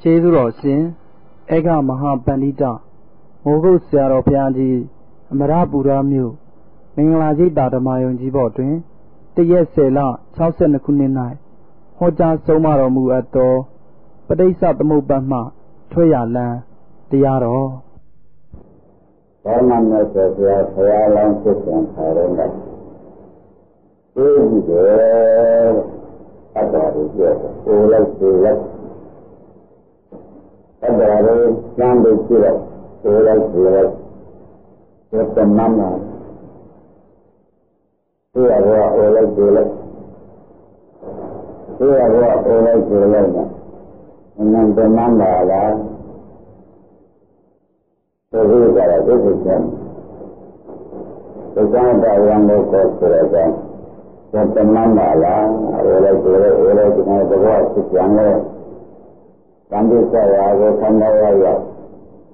ကျေးဇူးတော်ရှင်ဧကမဟာပန္တိတမိုးကုတ်ဆရာတော်ဘုရားကြီးအမရပူရမြို့မင်္ဂလာရိပ်သာဓမ္မယုံကြီးဘော်တွင်တရက်10လ62ခုနှစ်၌ဟောကြားဆုံးမတော်မူအပ်သောပဋိစ္စသမုပ္ပါဒ်မှထွက်ရလန်းတရားတော်ဘာမှမဆိုဘုရားလောင်းဖြစ်ပြန်ခါတော့ကဒီလိုအတ္တကိုပြောကိုယ်လိုက်ကိုယ်လိုက်အတ္တကိုစမ်းပြီးကြည့်တော့ကိုယ်လိုက်ကိုယ်လိုက်ဒီတမန်မှာဒီအရောကိုယ်လိုက်ကိုယ်လိုက်ဒီအရောကိုယ်လိုက်ကိုယ်လိုက်နဲ့နန္တမန်ပါလားဒီလိုကြတာဒီလိုကျန်ဒီကံတရားလို့ကိုယ်ဆိုရတဲ့သတ္တမန္တလာအဲ့လိုဒီလိုဒီမှာတော့ဖြစ်ကြတယ်။သံဃာရာကိုခန္ဓာရရောက်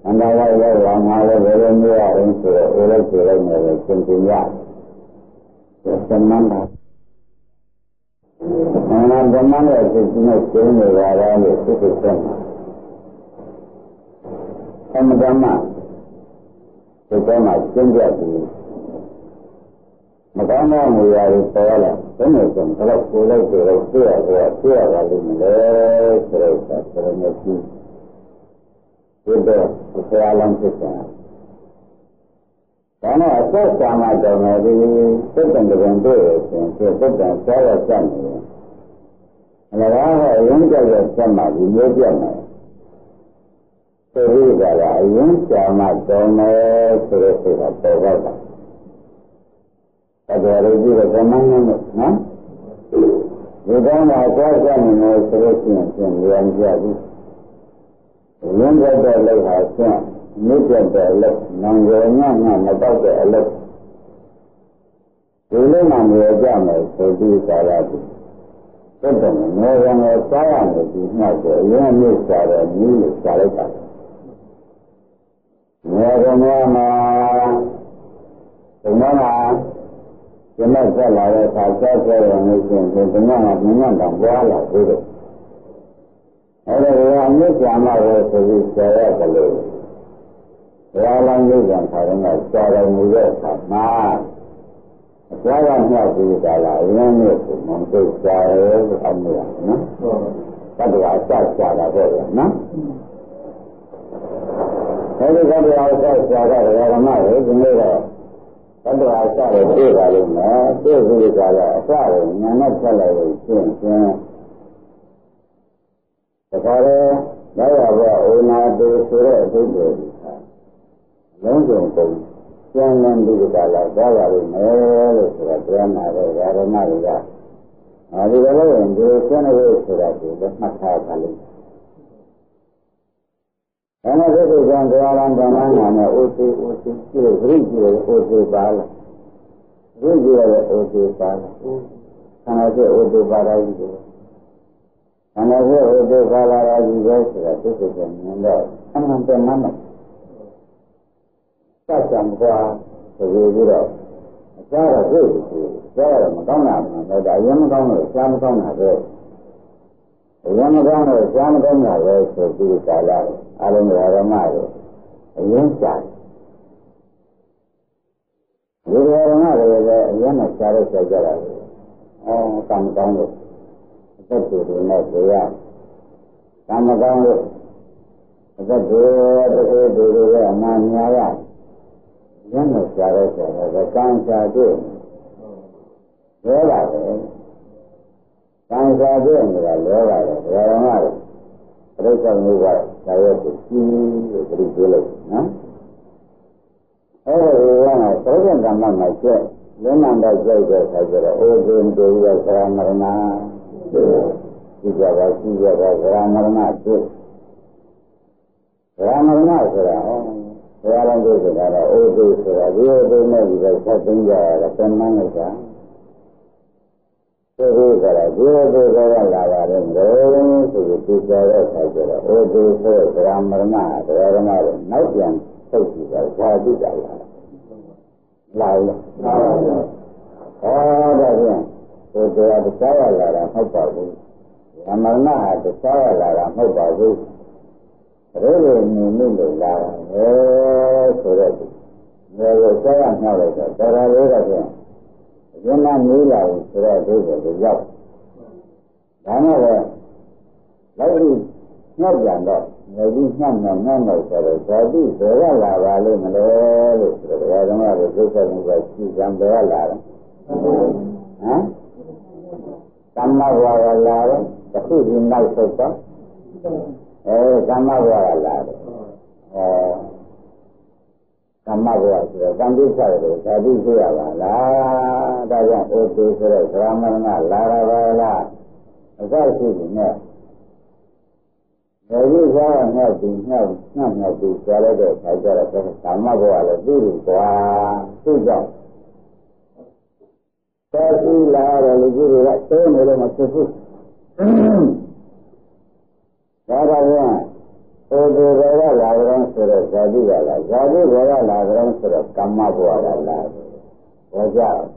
ခန္ဓာရရောက်လာမှလည်းဘယ်လိုမျိုးအောင်ဆိုတော့အဲ့လိုဒီလိုနဲ့သင်ပြရသတ္တမန္တဓမ္မနဲ့သိတဲ့ကျင်းနေကြတာလို့သိသိတယ်။အမှန်တမ်းဒီကမှာကျင့်ကြတယ်မကောင်းသောမူရာတွေပေါ်လာဘယ်လိုဆိုတော့ကိုယ်လိုက်ကိုယ်လိုက်သိရပါလိမ့်မယ်ဆိုတော့ဆိုရမယ်ရှိဒီတော့ဆရာလောင်းဖြစ်တာဒါနဲ့အသက်ဆာမတော်မယ်ဒီစိတ်တံကြံတွေ့ရဆိုရင်စိတ်တံဆောရစက်နေတယ်အလကားကအရင်ကြောက်ရစက်မှဒီမျိုးပြတ်မယ်သိရကြတာအရင်ဆာမတော်မယ်ဆိုတဲ့စိတ်ကပေါ်တော့တာအဲ့ဒါလေးကြည့်တော့ဓမ္မနဲ့နော်ဒီကောင်းတာကြောက်ကြနေလို့ဆိုလို့ရှိရင်ပြန်ပြန်ပြပြီရင်းတဲ့လောက်ဟာဆင်းမြစ်တဲ့လောက်နောင်ရညညမတော့တဲ့အလောက်ဒီလိုမှမြင်ကြမယ်ဆိုပြီးသာရပြီတက်တယ်နေရမယ်စားရမယ်ဒီမှတ်ကိုအရင်မြစ်စားတယ်မြည်လို့စားလိုက်တာနေရမယ်မှာဒီမှာဒီမဲ့ဆက်လာတဲ့အခါဆက်ဆက်ရနေရှင်ဒီကနေ့ကမြင့်တောင်ပွားလာသေးတယ်အဲ့ဒါကအမြင့်ကြာမှပဲဆိုပြီးဆရာကလည်းဘုရားလောင်းကြီးကထားတယ်ကဆရာတော်မူတဲ့အခါမှာအစွမ်းကမြောက်ပြီးကြလာရင်းနဲ့ကိုမသိကြရဲလို့အမှုရနော်တတ်တော်အစဆရာတာပေါ့နော်အဲဒီကတည်းကအစဆရာကဓမ္မတွေဒီနေ့တော့တတ္တဝါစတယ်ပြေးပါလိမ့်မယ်ပြေးပြီးကြတော့အစကိုညာနဲ့ဆက်လိုက်လို့ရှင်းရှင်းဒါကြတော့နောက်ရတော့အိုနာတူဆိုတဲ့အဓိပ္ပာယ်ကြီးဟာလုံးစုံကုန်ကျန်နေပြီးကြလာသွားပါလိမ့်မယ်လို့ဆိုတာပြောမှာတော့ဓမ္မတွေကအဲဒီလိုရင်ဒီကျန်တဲ့ဆိုတာကိုလည်းမှတ်ထားပါလိမ့်အဲ့ဒါကိုကြံကြရအောင်ဓမ္မနာနဲ့အိုစီကျိုးဂရိကျိုးအိုစီပါလားဂရိကျိုးရဲ့အိုစီပါလားခန္ဓာကျိုးအိုစီပါလားကြီးတယ်ခန္ဓာကျိုးအိုစီပါလားကြီးပဲဆိုတာသိစိတ်ကမြင်တော့အမှန်တမ်းမှစကြံကွာဆိုပြီးတော့အစားတော့သိတယ်ကြားရမကောင်းတာမှန်တော့ဒါအရင်မကောင်းလို့ရှားမကောင်းတာပဲအရင်မကောင်းလို့ရှားမကောင်းတာပဲဆိုပြီးကာလအလုံးစုံဓမ္မတွေအရင်ရှားဒီဓမ္မတွေလည်းအရင်ကရှားလို့ဆက်ကြတာလေကံကောင်းလို့အသက်တွေနဲ့ကြရကံမကောင်းလို့အသက်တွေကနာများရရင်းနဲ့ရှားလို့ဆိုတော့ကံရှားတွေ့ရောပါတယ်ကံစားပြနေတာလောပါတယ်ဓမ္မတွေပြိဿမျိုးကသာရကိုကြီးလို့ပြိပြောလိုက်နော်အဲဒီကသောဇန်ကမ္မမှာကျက်လုံးနံတော့ကျက်တဲ့အခါကျတော့အိုဇင်းတို့ရဲ့သရမရဏဒီကြပါရှိရပါသရမရဏသိသရမရဏဆိုတာဘုရားလုံးတို့ဆိုတာတော့အိုဇင်းဆိုတာဒီအိုဇင်းနဲ့ဒီတော့ဆက်သိကြရတာပြန်မှန်းလိုက်တာဒီလိုကြတာဒီလိုကြလာပါတယ်လို့ဆိုပြီးသိကြတဲ့အခါကျတော့အိုဒီဆိုသရမရဏတရားဓမ္မတွေနောက်ပြန်ထုတ်ကြည့်တာဇာတိတာလာပါဘူးဒါပြန်ဒီတရားတရားလာတာမဟုတ်ပါဘူးဓမ္မရဏဟာတရားလာတာမဟုတ်ပါဘူး Really, you so that there was a knowledge that there are later. You not need so that they will be up. Another, like you, not yonder, maybe some members of the body, there are lava, I don't know if this is what she's on the lava. Some of our lava, the food in my sofa. Some of our lava. Some of our Gandhi Sarah, Sadi Siava, doesn't open the Ramana, Lara, as I see in there. There is all not being held, not being celebrated. I got a some of our beauty, two jobs. Thirty Lara, the Guru, that same little food. That I want. So the Vera Lavran Sura Zadi Vera Lavran Sura Kama Buala. Was out.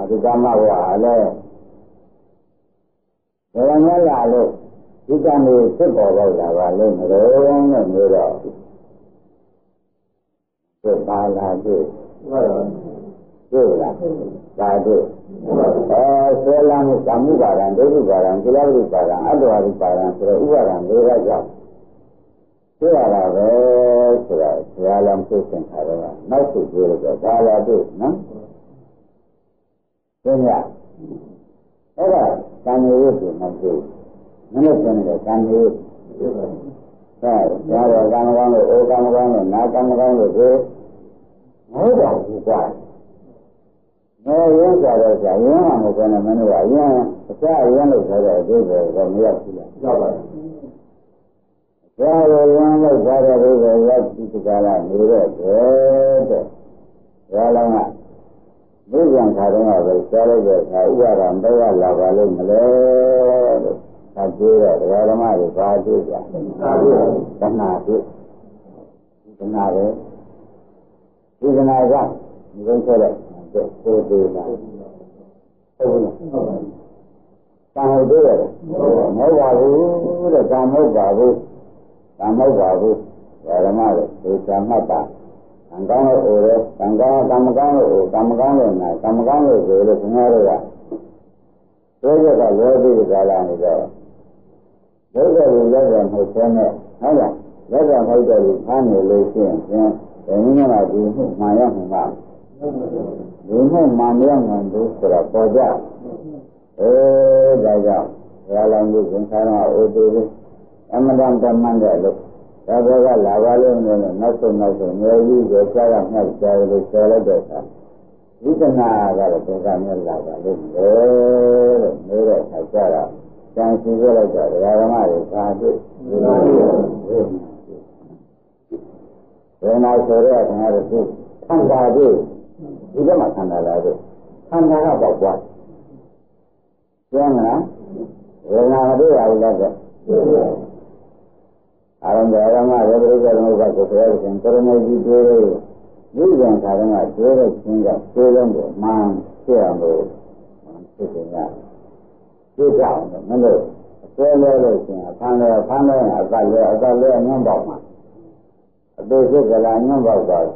The Kama Buala. There are no Lalo. You can be simple about Lavale, Rome and Mira. The Bala do. Badu. So long as Samubaran, Devubaran, Kilaviparan, Adwariparan, Ubaran, Deva. Here are the Sialam Christian Harana, not to do the Bala do, no? Kenya. Ever, can you use it, not do? Minute, can you use it? Yara Gamagan, Ogamagan, Nakamagan, do. No, why? No, yes, I was a young one when a man was young. The child young was a river from the Yapia. There were young was a river, Yapia, good. Yalama. This young Karama was celebrated. I were on the Lavali Malay. Ajira, Yalama is Ajira. Kanati. Kanare. Even I got. You don't tell it. Some do it. No Babu, Yaramada, Samata, and Gama Ore, Gamagano, Gamagano, the Scenario. Those are the worthy Galani there. Those are the level who send it. Let them hold the family, and you know, my young man. Mamma and do for a Boja. Jaja, Yalangu, and Sana, Odu, and Madame Mandela. That was a Lavalian, not so much, maybe the Sarah has carried a celebration. You can have a program in Lavalian, made a Sarah. Thank you very much. Yaramari, when I saw that, I had a food. Come you don't have to come about what? Young, when I do, I will let it. I don't know, I don't know what to say, and Coronel G. You don't have a great thing of children, man, Chiambo, sitting out. Sit down, remember, a celebration, a panel, a value, a number. A basic number of us.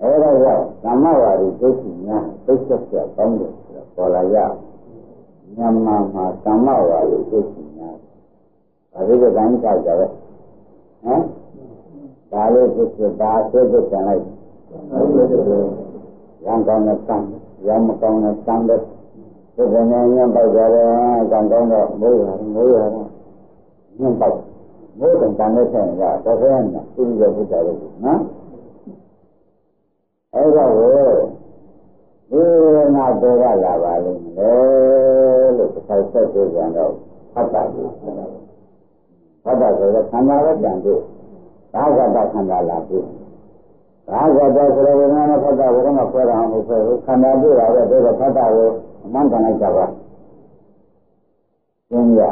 Samawari Jessica, Bishop Congress, Polaya, Yamma, Samawari Jessica. I think the bank has it. Eh? Dallas is the basket tonight. Young on the sun, young on the standard. The name by the Gandona, Moya, more than Gandana, that's the end. Ever we will not do that Lavali. Look, I said this and Pata. Pata, the Kandala can do. Raga Kandala do. Raga does the Pata, we're not put on who can do that. There's a Pata, Montana Java. India.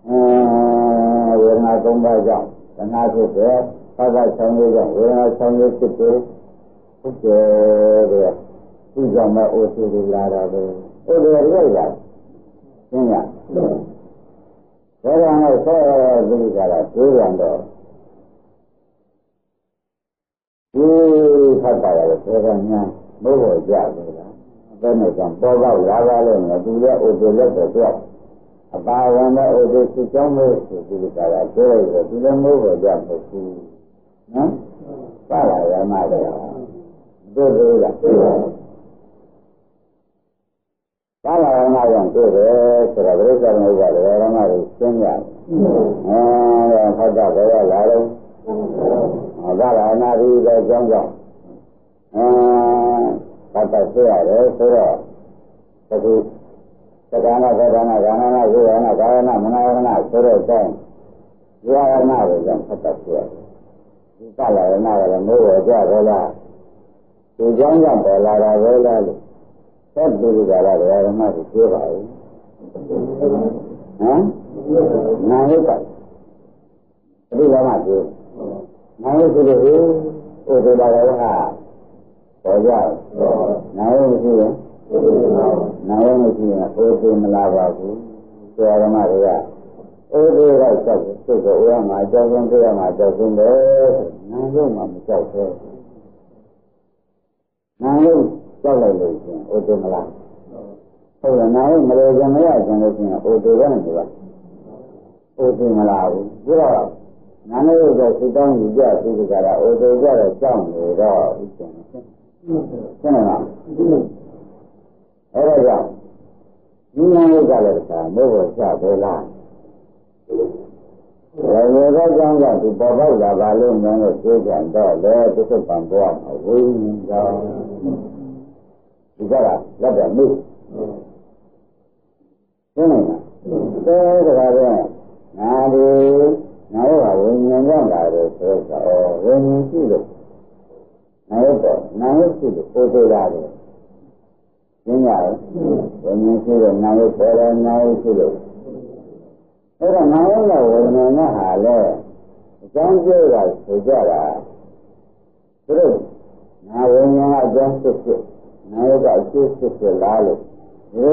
We're not going by John. The Nazi there, Pata Sanguija, we're not Sanguija. Okay, who's on my OCD ladder? Oh, they're very bad. Yeah. Well, I say, ဒီကလာတွေးရတော့ဒီဖတ်တာလည်းသေကညာမိုးပေါ်ကြတယ်လားဘယ်နဲ့ကြောင့်ပေါ်ပေါက်လာပါလဲနော်သူရဲ့ဥပ္ပလက်တော့အပါဝင်တဲ့ဥဒိစုကြောင့်လို့ဆိုပြီးကြတာပြောရတော့ဒီလိုမျိုးပဲကြမဟုတ်ဘူးနော်ပါလာရမှာလေတို့တို့ကပါလာရမှာကြောင့်တွေ့တယ်ဆိုတော့ဘုရားမျိုးကလည်းရမတွေရှင်းရတယ်ဟောတာပဲလာတော့ပါလာနာပြီးတော့ကြောင်းကြောင့်ပတ်သက်ရတယ်ဆိုတော့ဒီသက္ကနာသက္ကနာဂာဏနာဝိရဏကာယနာမနာယနာဆိုတဲ့အတိုင်းဝိရဏတွေကြောင့်ဖတ်တတ်ပြရတယ်။ဒီကလာရဏကလည်းမိုးဝကြတော့လားဒီကြောင့်ကြောင့်ပေါ်လာတာပဲလားလို့သက်တူကြတာဝိရဏကိုပြောပါဦး။ဟမ်နာယကဒီကမှပြောနာယကလို့ဟိုဒီပါရဟာပေါ်ကြနာယကရှိရင်နာယမရှိရင်အိုးသေးမလာပါဘူးဆရာဓမ္မတွေကအိုးသေးတော့ကြောက်စိတ်ကိုဥရမှာကြောက်ဆုံးပြရမှာကြောက်ဆုံးပဲနာယုံမှာမကြောက်သေးနာယုံကြောက်လိုက်လို့ရှင်အိုးသေးမလားဟုတ်လားနာယုံမလို့ကြမရခြင်းလို့ရှင်အိုးသေးပဲနဲ့ပြောအိုးသေးမလားဘူးပြီးတော့နာယုံကစိတ်တောင်းယူကြပြီးကြတာအိုးသေးကြတော့ကြောက်နေတော့ဥစ္စာရှင်းလားအဲ့ဒါကြောင့်ဒီဉာဏ်လေးကလည်းသာမို့ပေါ်ချပဲလားရေသောကြောင့်ကဒီပေါ်ပေါက်လာပါလို့ဉာဏ်ကိုသိကြတော့လေသူစပံပေါ်မှာဝိညာဉ်ကြောင့်ဒီကလက်တယ်မိရှင်းနေတာတဲ့ဒါကလည်းငါဒီငါတို့ကဝိညာဉ်ကြောင့်လာတယ်ဆိုတော့ဝိညာဉ်ရှိလို့ငါတို့တော့နာယုရှိလို့ပို့သေးတာလေရှင်းရတယ်ဝိညာဉ်ရှိတဲ့နာယုပေါ်တယ်နာယုရှိလို့အဲ့ဒါနာယုနဲ့ဝိညာဉ်နဲ့ဟာလေအကြောင်းကျတာဆိုကြတာသူတို့နာဝိညာဉ်ကအကြောင်းဖြစ်နာယုကအကျိုးဖြစ်လာလို့ဒီ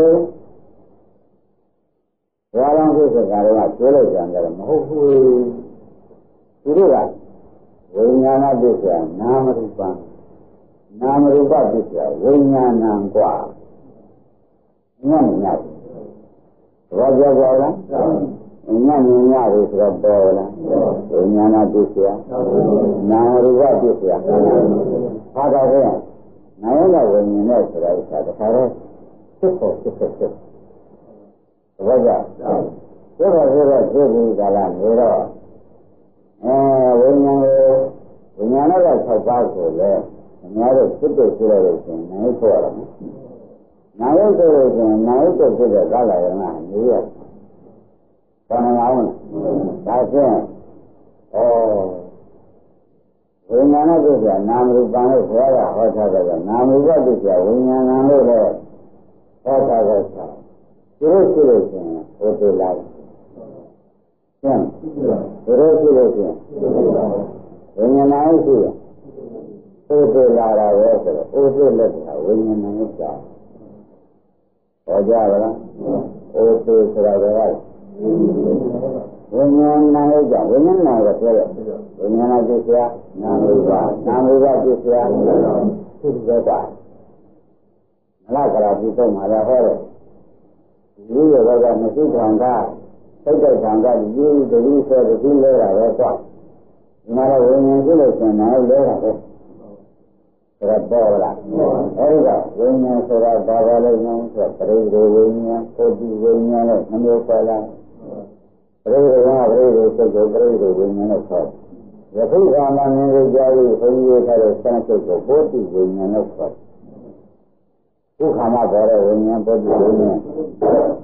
ဘာလို့ဒီစကားတွေကပြောလိုက်ကြတယ်မဟုတ်ဘူးသူတို့ကဝိညာဏပစ္စယနာမရူပံနာမရူပပစ္စယဝိညာဏံกว่าညံ့ညတ်ဘာပြောကြလားညံ့ညတ်လို့ဆိုတော့ပေါ်လားဝိညာဏပစ္စယနာမရူပပစ္စယဘာသာလဲနာယကဝိညာဉ်နဲ့ဆိုတာကတခါတော့ဖြစ်ပေါ်ဖြစ်ဘာကြောင့်ဒီလိုဆိုတော့သိပြီးကြလားနေတော့ဝိညာဉ်ကိုဝိညာဉ်နဲ့6ပါးဆိုလဲအများတို့ဖြစ်တဲ့ဆိုရလို့ရှင်နိုင်ခေါ်ရမယ်။နိုင်ဆိုလို့ရှင်နိုင်တော့ဖြစ်တဲ့ကာလရကနေရ။ဘာမှမအောင်။ဒါဖြင့်ဝိညာဏပစ္စယနာမရူပံလို့ခေါ်ရဟောထားကြတယ်။နာမရူပပစ္စယဝိညာဏလို့လည်းဟောထားကြတယ်။ဒီလိုဆိုလို့ရှင်ဟောတယ်လား။ကျန်ဒီလိုဆိုလို့ရှင်ဝိညာဏရှိတယ်ဥပ္ပေလာတာပဲဆိုတော့ဥပ္ပေလက်ကဝိညာဉ်နဲ့ကြောက်ဟောကြပါလားဥပ္ပေဆိုတာကဝိညာဉ်နဲ့ကြောက်ဝိညာဉ်နဲ့ပြောရဝိညာဏပစ္စယနာမရူပနာမရူပပစ္စယသူ့ကမလားကရာပြီးတော့မှာလည်းဟောတယ်ဒီလိုကမရှိခံကစိတ်တိုက်ခံကဒီတတိဆိုတတိလဲတာပဲကွာဒီမှာဝိညာဉ်ရှိလို့ရှင်နိုင်လဲတာပဲဒါပေါ်လာအဲဒီကဝိညာဉ်ဆိုတာဘာပါလဲဉာဏ်ဆိုပရိသေဝိညာဉ်ပုဒ်ဝိညာဉ်နဲ့နှမျိုးပေါ်လာပရိသေကပရိသေစိတ်ကိုပရိသေဝိညာဉ်နဲ့ခေါ်ယခုကာမမြင်ကြပြီးဘုန်းကြီးထားတဲ့စံစိတ်ကိုပုဒ်ဝိညာဉ်နဲ့ခေါ်ဒုက္ခမှာပေါ်တဲ့ဝိညာဉ်ပုဒ်ဝိညာဉ်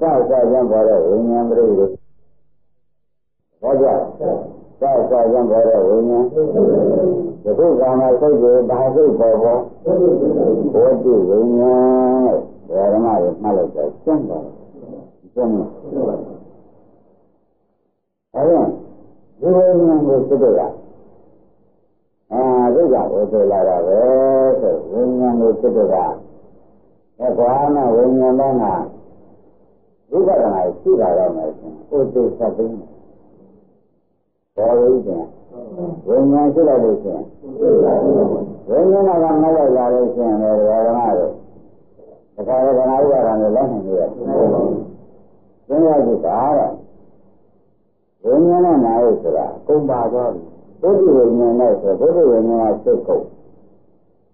စောက်စောက်ခြင်းပေါ်တဲ့ဝိညာဉ်ပရိသေဘောကြစောက်စောက်ခြင်းပေါ်တဲ့ဝိညာဉ်ယခုကာမစိတ်ကိုဒါစိတ်ပေါ်ပေါ်ဘောတိဝိညာဉ်ဓမ္မတွေမှတ်လိုက်တော့ရှင်းတယ်ရှင်းတယ်အဲဒီဝိညာဉ်ကိုသိတဲ့ဒုက္ခကိုသိလာတာပဲဆိုဝိညာဉ်ကိုသိတဲ့ဘာမှဝိညာဉ်ဘက်ကဒုက္ခကရှိတာတော့မယ်ဆိုဥဒိသသိ ဘောရည်ချင်းဝိညာဉ်ရှိလိုက်လို့ချင်းဝိညာဉ်ကမလိုက်လာလို့ချင်းလည်းဓမ္မတို့တခါတခါဥပါဒံနဲ့လက်နိုင်ရတယ်သင်္ခါကြည့်တာတော့ဝိညာဉ်နဲ့နာရုပ်ဆိုတာကုန်ပါသွားပြီဘုဒ္ဓဝိညာဉ်နဲ့ဆိုဘုဒ္ဓဝိညာဉ်ကစိတ်ကုန်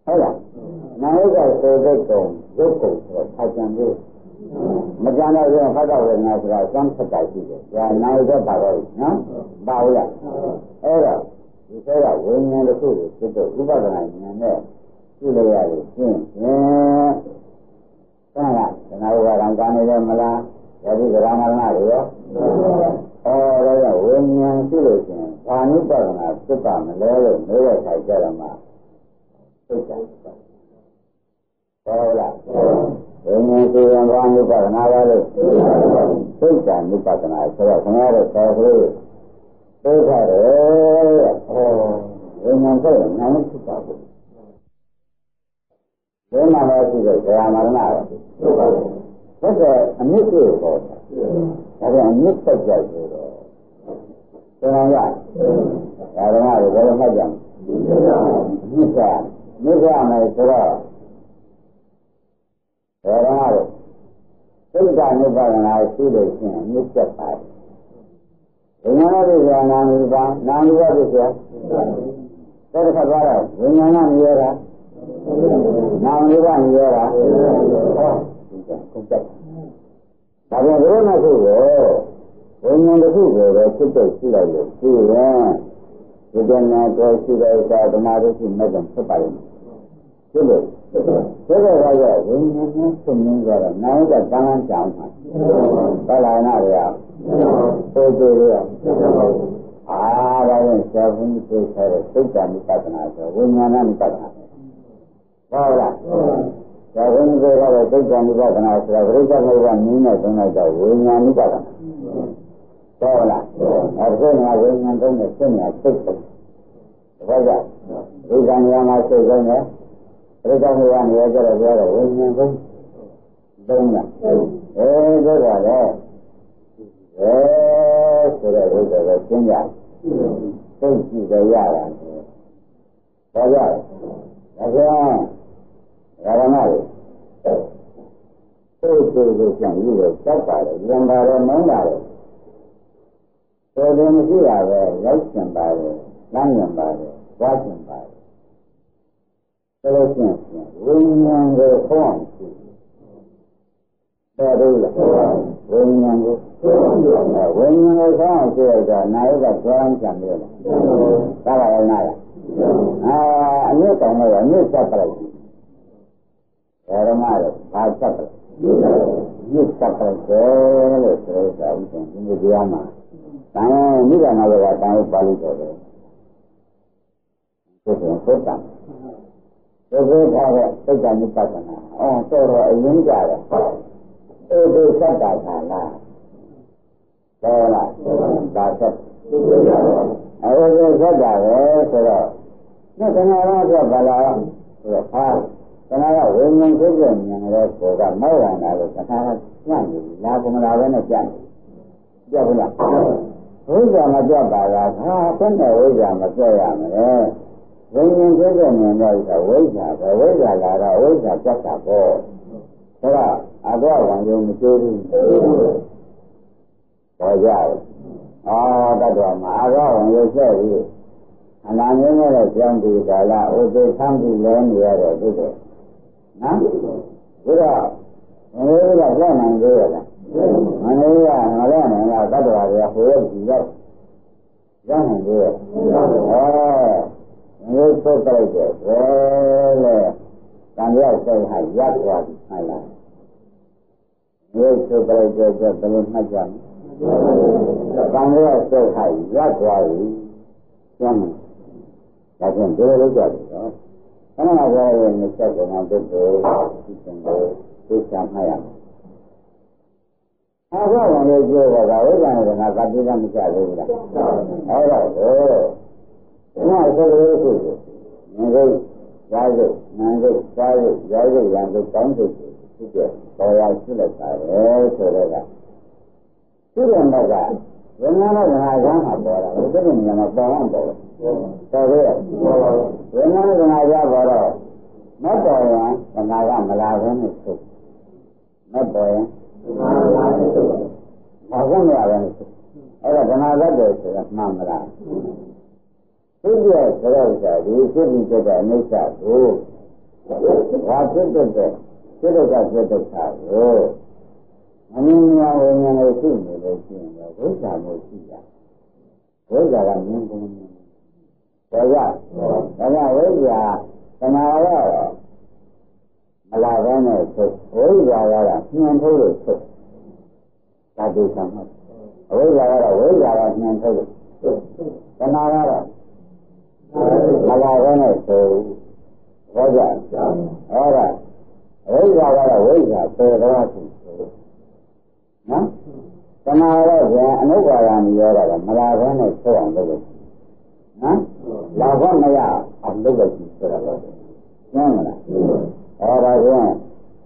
ဟုတ်လားနာယကဆိုစိတ်ကုန်ရုပ်ကုန်ဆိုတော့ဖတ်ကြံလို့မကြမ်းတော့ရင်ဖတ်တော့ဝေဒနာဆိုတာစမ်းဖတ်တာရှိတယ်။ဒါနာယကပါတော့နော်။ပါဘူးလား။အဲ့တော့ဒီဆိုရဝိညာဉ်တစ်ခုကိုစိတ်တော့ဥပဒနာဉာဏ်နဲ့ကြည့်လိုက်ရလို့ရှင်းရင်ဆန္ဒကနာဝရံကာနေတယ်မလား။ယတိကရမရဏတွေရော။ဒါကဝိညာဉ်ရှိလို့ရှင်ဘာနုပဒနာစိတ်ပါမလဲလို့မေးရခိုင်ကြရမှာစိတ်ကဟုတ်လားဝိညာဉ်ကိုယ်ရံဘာနုပဒနာပါလို့စိတ်ကနုပဒနာဆိုတော့ခင်ဗျားတို့တော်ကလေးသိကြတယ်ဝိညာဉ်ကိုယ်နာမဖြစ်ပါဘူးဘယ်မှာလဲရှိတဲ့ဇာမရဏပဲဟုတ်ပါဘူးဒါကအမြင့်ကိုဟောတာဒါကအမြင့်တက်ကြဆိုတော့သင်္ရဒါကလည်းဘယ်လိုမှတ်ကြမလဲမြင့်ကမယ်ဆိုတော့ဒါကလည်းစိတ်ဓာတ်နိဗ္ဗာန်ရှိလို့ရှိရင်မြင့်တက်ပါတယ်ဝိညာဏတိဇာနာမိပါနာမိပါတိဇာတဲ့ခါသွားတော့ဝိညာဏမြဲတာနာမိပါမြဲတာဟောကုန်တက်ဒါပြန်ဘယ်လိုမှဆိုတော့ဝိညာဉ်တစ်ခုကိုပဲစိတ်တက်ရှိလိုက်လို့ရှိရင်ဒီကနေ့တော့ရှိတဲ့အခါဓမ္မတို့ရှိမဲ့တယ်ဖြစ်ပါလိမ့်မယ်ဖြစ်လို့ဒီလိုကရဝိညာဉ်နဲ့ဆင်းရဲကြတော့နိုင်တဲ့တန်းကြောင်းမှာပါဠိနာတွေကပို့သေးတယ်ဒါရင်ဆရာဘုန်းကြီးပြောတဲ့စိတ်ဓာတ်နိပဒနာဆိုဝိညာဏနိပဒနာဟုတ်လားဆရာဘုန်းကြီးပြောတဲ့စိတ်ဓာတ်နိပဒနာဆိုတာဘုရားမေကနည်းနဲ့သုံးလိုက်တော့ဝိညာဏနိပဒနာဟုတ်လားအခုကဝိညာဉ်သုံးတဲ့စိတ်ညာစိတ်ပုံဘာကြောင့်ဒီကံရမှာစိတ်ဆုံးတယ်ဘုရားမေကနေရကြတော့ပြောတော့ဝိညာဉ်သုံးတာဒါကလည်းဆိုတဲ့ဥစ္စာကိုရှင်းကြသိကြည့်ကြရတာဘာကြောင့်ဒါကြောင့်ဓမ္မတွေသိကြည့်ကြပြီးတော့စက်ပါတယ်ဉာဏ်ပါတယ်မင်းပါတယ်ဆိုတယ်မရှိရပဲလိုက်ကျင်ပါတယ်လမ်းညင်ပါတယ်သွားကျင်ပါတယ်ဆိုလို့ရှိရင်ဝိညာဉ်ကိုခေါင်းအောင်ရှိတယ်တော်တယ်လားဝိညာဉ်ကိုဝိညာဉ်ကိုခေါင်းအောင်ရှိရတာနာယကကြောင်းကြံတယ်လားသာပါရဲ့နာရအမြင့်တောင်တော့အမြင့်ဆက်ပလိုက်ဓမ္မတော့ဘာဆက်ပလိုက်မြင့်ဆက်ပလိုက်တယ်လို့ဆိုတာဥစ္စာဒီတရားမှာတန်မိဂနာလောကတန်ပါဠိတော်တယ်ဆိုတော့သုတ္တံဒီလိုထားတဲ့စိတ်ဓာတ်နိပဒနာတော်တော်အရင်ကြတယ်ဒီသတ္တသာလားတော်လားဒါသက်အဲဒီသတ္တပဲဆိုတော့ဒီကနာရတော့ဘာလားဆိုတော့ဟာကနာကဝိညာဉ်ကိုဉာဏ်နဲ့ပေါ်ကမောက်ရတာလို့ကနာကညံ့နေလားဘုမလားပဲနဲ့ကြံ့ကြဘူးလားဝိဇ္ဇာမပြတ်ပါလားဟာဘယ်နဲ့ဝိဇ္ဇာမပြတ်ရမလဲဝိညာဉ်ကိုဉာဏ်နဲ့ဝိဇ္ဇာပဲဝိဇ္ဇာလာတော့ဝိဇ္ဇာပြတ်တာပေါ့ဒါကအတော့ဝံယုံမကျိုးဘူးပေါ်ကြတယ်တတ်တော်မှာအတော့ဝံယုံဆက်ပြီးအနာမင်းနဲ့ကြောင်းဒီကာလဥသေသံပြီးလဲနေရတော့ဒီတော့နော်ဒါတော့ငါတို့ကကြောက်နိုင်သေးရလားမနေ့ကငါလည်းနိုင်တော့တတ်တော်တွေကဟိုရောက်ကြည့်ရောက်နိုင်သေးရဲ့ငါတို့သုတ်လိုက်တယ်ဘယ်လဲတန်ရောက်စိတ်ဟာရပ်သွားပြီဟုတ်လားဒီသုတ်လိုက်တဲ့ဘယ်လိုမှတ်ကြမလဲတန်ရောက်စိတ်ဟာရပ်သွားပြီကျမ်းဒါကြောင့်ဒီလိုလုပ်ကြတယ်နော်ခဏမှပြောရင်မြတ်စွာဘုရားပုဂ္ဂိုလ်ဒီစံကိုသိချမှတ်ရမယ်အားကောင်းလို့ပြောတာဝိဇ္ဇာနဲ့ငါသတိကမချသေးဘူးလားအဲ့တော့ဒီမှာဆိုလို့ရှိရင်ငါတို့ရားရုပ်နာမ်ရုပ်စားရုပ်ရားရုပ်ရံရုပ်ကောင်းစိတ်ဖြစ်တဲ့ပေါ်ရရှိလိုက်တာလေဆိုတော့ကဒီလိုမှက ဝိညာဉ်နဲ့ခန္ဓာကြားမှာပေါ်တာဒီစိတ်ဉာဏ်မှာပေါ်အောင်ပေါ်တယ်တော်ပြီဝိညာဉ်နဲ့ခန္ဓာကြားပေါ်တော့မပေါ်ရင်ခန္ဓာကမလာဘဲနဲ့သိမပေါ်ရင်ဘာကမရဘဲနဲ့သိအဲ့ဒါခန္ဓာတတ်တယ်ဆိုတာမှန်မလားသိရဆိုတော့ဒီစိတ်ကြီးတဲ့အနိစ္စကိုဘာဖြစ်တဲ့စိတ်ကဖြစ်တဲ့ခါကိုအမြင်များဝိညာဉ်ကိုသိနေလို့ရှိရင်တော့ဝိဇ္ဇာမျိုးရှိတာဝိဇ္ဇာကမြင်ပုံမြင်ဒါကြောင့်ဝိဇ္ဇာတဏှာကတော့မလာဘဲနဲ့သိဝိဇ္ဇာကတော့ညှင်ထုတ်လို့သိဒါဒုက္ခမှာဝိဇ္ဇာကတော့ဝိဇ္ဇာကညှင်ထုတ်လို့တဏှာကတော့မလာဘဲနဲ့သိဟောကြအဲ့ဒါဝိဇ္ဇာကတော့ဝိဇ္ဇာပေတော်သိနော်တဏှာတော့ဗျာအနုပါဒာနိရောဓကမလာဘဲနဲ့သိအောင်လုပ်လို့နော်လာဘမရအောင်လုပ်လို့ဆိုတာတော့ကျမ်းမလားအဲ့ဒါကြောင့်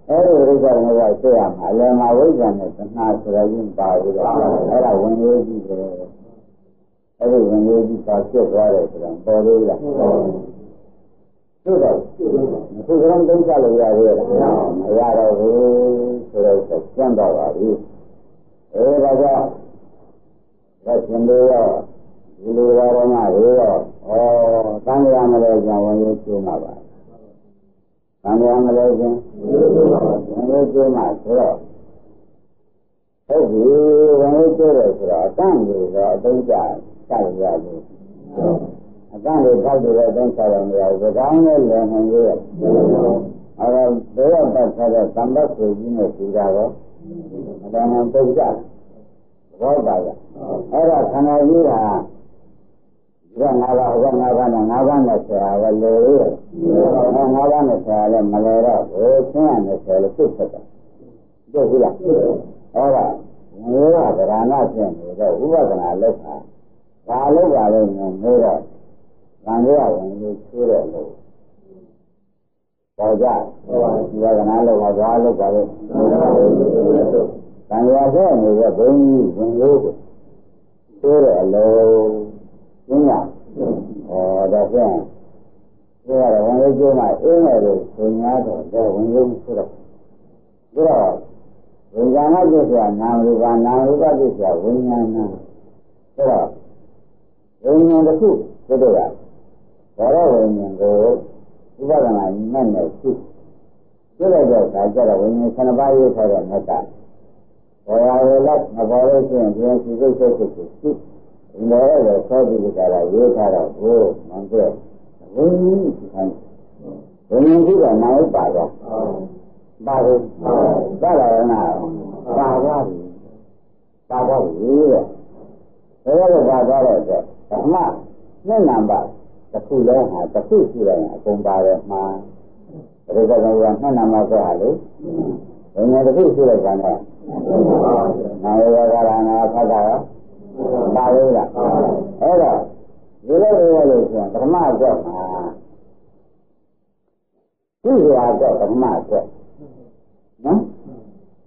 အဲ့ဒီဝိဇ္ဇာနဲ့သိရမှာလည်းမဝိဇ္ဇာနဲ့တဏှာဆိုရရင်ပါဘူးတော့အဲ့ဒါဝင်လို့ကြည့်တယ်အဲ့ဒီဝင်လို့ကြည့်ပါဖြစ်သွားတယ်ဆိုတော့ပေါ်လို့လားသိတော့အခုကလည်းသုံးချလို့ရသေးတယ်မရတော့ဘူးဆိုတော့ကျမ်းတော့ပါပြီဒါကြောင့်လက်ရှင်တွေရောဒီလိုရောမှတွေရောတန်ရမလဲကြံဝင်လို့ကျိုးမှာပါတန်ရမလဲကြံဝင်လို့ကျိုးမှာဆိုတော့ဟုတ်ပြီဝင်လို့ကျိုးတယ်ဆိုတော့အတန့်ကြီးတော့အသုံးချရလို့အတန့်ကိုထောက်ပြီးတော့အသုံးချရမရဘူးဒါကြောင့်လည်းလည်းနေရဘယ်တော့ပတ်ထားတဲ့သံဘတ်ကိုကြီးနဲ့ပြီးတာတော့အတန်ကိုပုံကြဘောပါရအဲ့ဒါခန္ဓာကြီးဟာဒီငါးပါးနဲ့ငါးပါးနဲ့ဆရာပဲလေငါးပါးနဲ့ဆရာလည်းမလဲတော့ဘယ်ဆင်းရမယ်ဆရာလည်းပြတ်သက်တာပြတ်ဘူးလားအဲ့ဒါငိုးတာဗราဏဖြစ်နေတော့ဥပဒနာလောက်တာဘာလို့ပါလဲငိုးတော့ဗန်ရဝင်လို့ချိုးတော့လို့ပေါ်ကြဒီဝဒနာလောက်ပါဘာလို့ပါလဲတန်ရာတဲ့နေတဲ့ဘုန်းကြီးဝင်လို့ချိုးတော့လို့ကျင်းရဒါဖြင့်ဒီကတော့ဝင်လို့ကျိုးမှအင်းတယ်လို့ဆို냐တော့ဝင်လို့ဆိုတော့ဒီတော့ဝိညာဏပစ္စယနာမ်ရူပနာမ်ရူပပစ္စယဝိညာဏဆိုတော့ဝိညာဉ်တစ်ခုဆိုတော့ဘောရဝိညာဉ်ကိုဥပဒနာနဲ့နဲ့ရှိပြလိုက်တော့ဒါကြတော့ဝိညာဉ်7ပါးရေးထားတဲ့မြတ်တာဘောရဝလက်မပေါ်လို့ရှိရင်ပြန်စီစိတ်စိတ်ကိုရှိဒီလိုလည်းသောတိကရာရေးထားတော့ဘိုးမန်တဲ့ဝိညာဉ်ရှိခိုင်းဝိညာဉ်ကြီးကနိုင်ပါတော့ပါဘူးပါလာနာပါသွားပြီတဲ့ဒါလည်းပါသွားတဲ့အတွက်ဓမ္မနဲ့နံပါတ်တစ်ခုလုံးဟာတစ်ခုရှိတယ်အကုန်ပါတယ်မှာဒါကြတော့နှစ်နံပါတ်ဆိုတာလေဝိညာဉ်တစ်ခုရှိတဲ့ကံနဲ့နာယဝကရာနာဖတ်တာရောပါလို့လားအဲ့တော့ဒီလိုလို့ဆိုရင်ဓမ္မအတွက်မှာဒီရာအတွက်ဓမ္မအတွက်နော်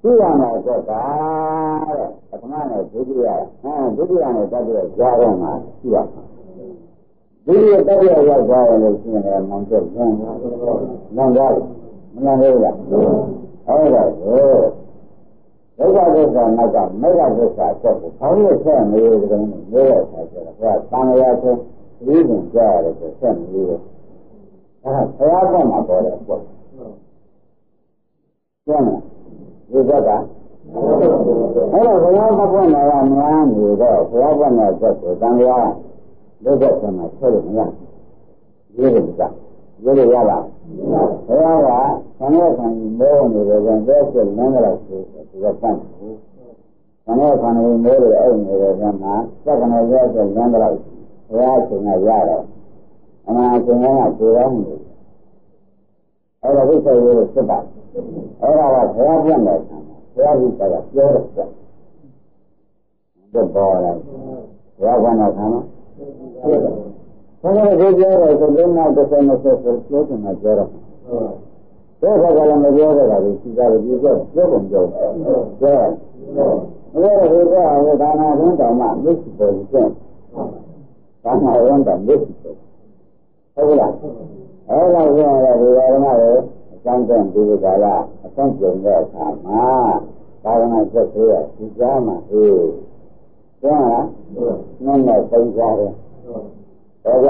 ဒီရမှာတော့ဒါတဲ့ပထမနဲ့ဒုတိယဒုတိယနဲ့တတိယကြားထဲမှာရှိရမှာဒုတိယတတိယရောက်သွားရလို့ရှိရင်မောင်ကျလမ်းသွားတယ်မလမ်းလို့လားအဲ့ဒါကိုဒုက္ခသစ္စာနောက်ကမေဃသစ္စာအချက်ကိုခေါင်းနဲ့ဆက်နေတယ်ကောနေရတာဆိုတော့ဘုရားတန်ရာဆိုဒီပင်ကြားရတယ်ဆိုဆက်နေတယ်အဲ့ဒါဘုရားကမှပေါ်တယ်ပေါ့ကျမ်းဒီဘက်ကအဲ့တော့ဘုရားကပွင့်လာတာများနေတော့ဘုရားပွင့်တဲ့အတွက်ကိုတန်ရာဒုက္ခဆံမှာဆက်လို့မရဘူးရေးလို့ရလားဘုရားကဆံရခံမေးနေတယ်ဆိုတော့ဆက်လမ်းကြလိုက်ဆိုသူကတတ်ဘူးဆံရခံနေမေးတယ်အဲ့နေတယ်ကမှစက္ကန့်ရဲ့ဆက်လမ်းကြလိုက်ဘုရားရှင်ကရတော့အမှန်ရှင်ကခြေတော်မူတယ်အဲ့ဒါဝိသယေကိုစစ်ပါအဲ့ဒါကဘုရားပြတ်တယ်ဘုရားကြီးကပြောတယ်ဆိုတော့ဘုရားကနာခံမှာဘုရားကိုပြောတယ်ဆိုတော့နောက်တစ်ဆယ်20ဆိုပြောချင်တာပြောတော့ဘယ်ခါကလည်းမပြောတော့တာဒီစီကားကိုပြောကုန်ပြောတယ်ပြော ဘယ်လိုလဲဒါနာရင်းတော်မှမြစ်ပေါ်ကျင့်ဒါနာရင်းတော်မြစ်ပေါ်ဟုတ်လားအဲ့လိုကျင့်ရတဲ့ဒီဓမ္မတွေအကျဉ်းချင်းဒီကလာအဆုံးကျုံတဲ့အခါမှာသာသနာ့ဆက်သွယ်ဒီကြားမှာကျင့်လားနည်းနဲ့သုံးကြတယ်ဟုတ်ကြ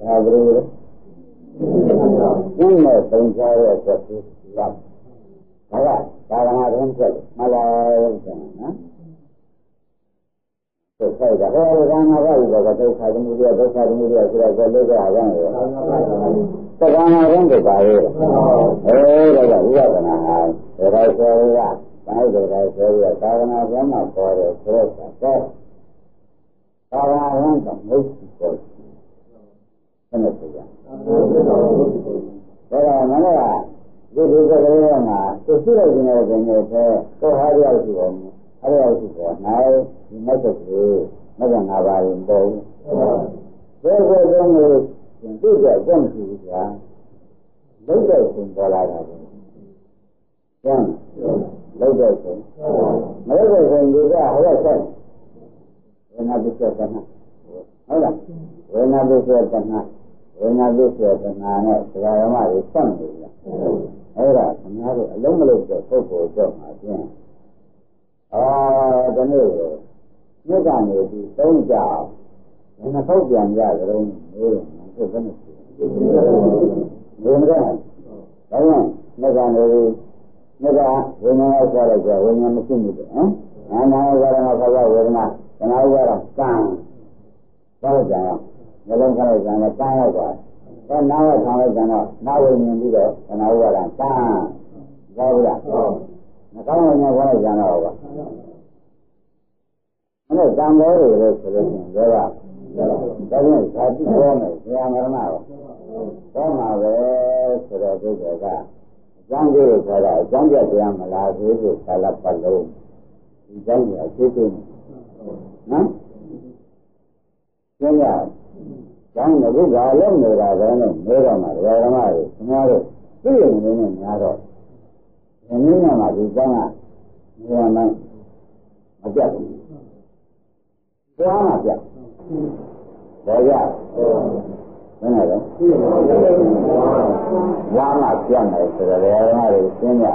ဒါဘယ်လိုလဲနည်းနဲ့သုံးကြတဲ့ဆက်သွယ်လောက်ဒါကသာသနာ့ရင်းဆက်မလာဘူးကျန်နော်ဆိုင်တာဟောဒါနာပါဘူးတော့ဒုက္ခသမုဒယဒုက္ခသမုဒယဆိုတော့လောကအားရတယ်သက္ကနာရင်းတွေပါလေဒါကဝိပဿနာဟာဒါဆိုရတိုင်းဒါဆိုရသာသနာ့ဘုံမှာပေါ်တယ်ဆိုတော့သာသနာ့ရင်းကမဟုတ်ဘူးဆိုတယ်ဘယ်လိုဆိုရဒါကမနကဒီကလေးကသူရှိလိုက်နေတဲ့ပုံနဲ့တော့ဟာရရောက်ရှိတယ်အဲ့ဒါရှိတယ်နိုင်ဒီမဲ့တဲ့မကငါပါရင်ပေါ့ဘယ်လိုလဲလို့သူ့ရဲ့ကြံ့ကြည့်ကြလုံးတဲ့ရှင်ပေါ်လာတာပဲကျန်လုံးတဲ့ရှင်မလုံးတဲ့ရှင်ဒီကဟောဆက်ဝိညာဉ်ပစ္စယတဏှာဟုတ်လားဝိညာဉ်ပစ္စယတဏှာဝိညာဉ်ပစ္စယတဏှာနဲ့ဆရာတော်မတွေဆက်နေကြအဲ့ဒါခင်ဗျားတို့အလုံးမလုံးတဲ့ပုဂ္ဂိုလ်ကြောင့်မှာကျင်းဒီနေ့မြစ်ကနေပြီးသုံးကြောင်နှစ်ခေါက်ပြန်ကြကြတော့နေတယ်ဘယ်နဲ့ဒီမှာဒါကြောင့်မြစ်ကနေပြီးမြစ်ကဝိညာဉ်ရောက်သွားလိုက်ကြဝိညာဉ်မရှိဘူးဟမ်နာမဝေဒနာခေါ်ရဝေဒနာသနာဝေဒနာကံတော့ကြအောင်နှလုံးခလိုက်ကြတယ်ကံရောက်သွားတယ်နားရောက်ထားလိုက်ကြတော့နာဝိညာဉ်ပြီးတော့သနာဝေဒနာကံကြောက်ရနှကောင်းဝိညာဉ်ခေါ်လိုက်ကြတော့ပါအဲ့ဒါတန်ဖိုးတွေလို့ဆိုလို့ရှိရင်ဒါကဒါနဲ့ဇာတိပေါ်မယ်ဆရာမရဏရောပေါ်မှာပဲဆိုတော့ဒီကအကျမ်းကြီးကိုခေါ်တာအကျမ်းပြတရားမလားသေးဘူးကာလပတ်လုံးဒီကျမ်းကြီးအရှိသေးတယ်နော်ကျမ်းရကျမ်းကဘုရားလုံးနေတာပဲနဲ့နေတော့မှာဓမ္မတွေခင်ဗျားတို့သိရင်လည်းများတော့ဒီနည်းမှာဒီကျမ်းကနေရာမှမပြတ်ဘူးသွားမှာပြဒါကြဘယ်နဲ့လဲဝါမှာပြတ်မယ်ဆိုတော့ဓမ္မတွေရှင်းကြ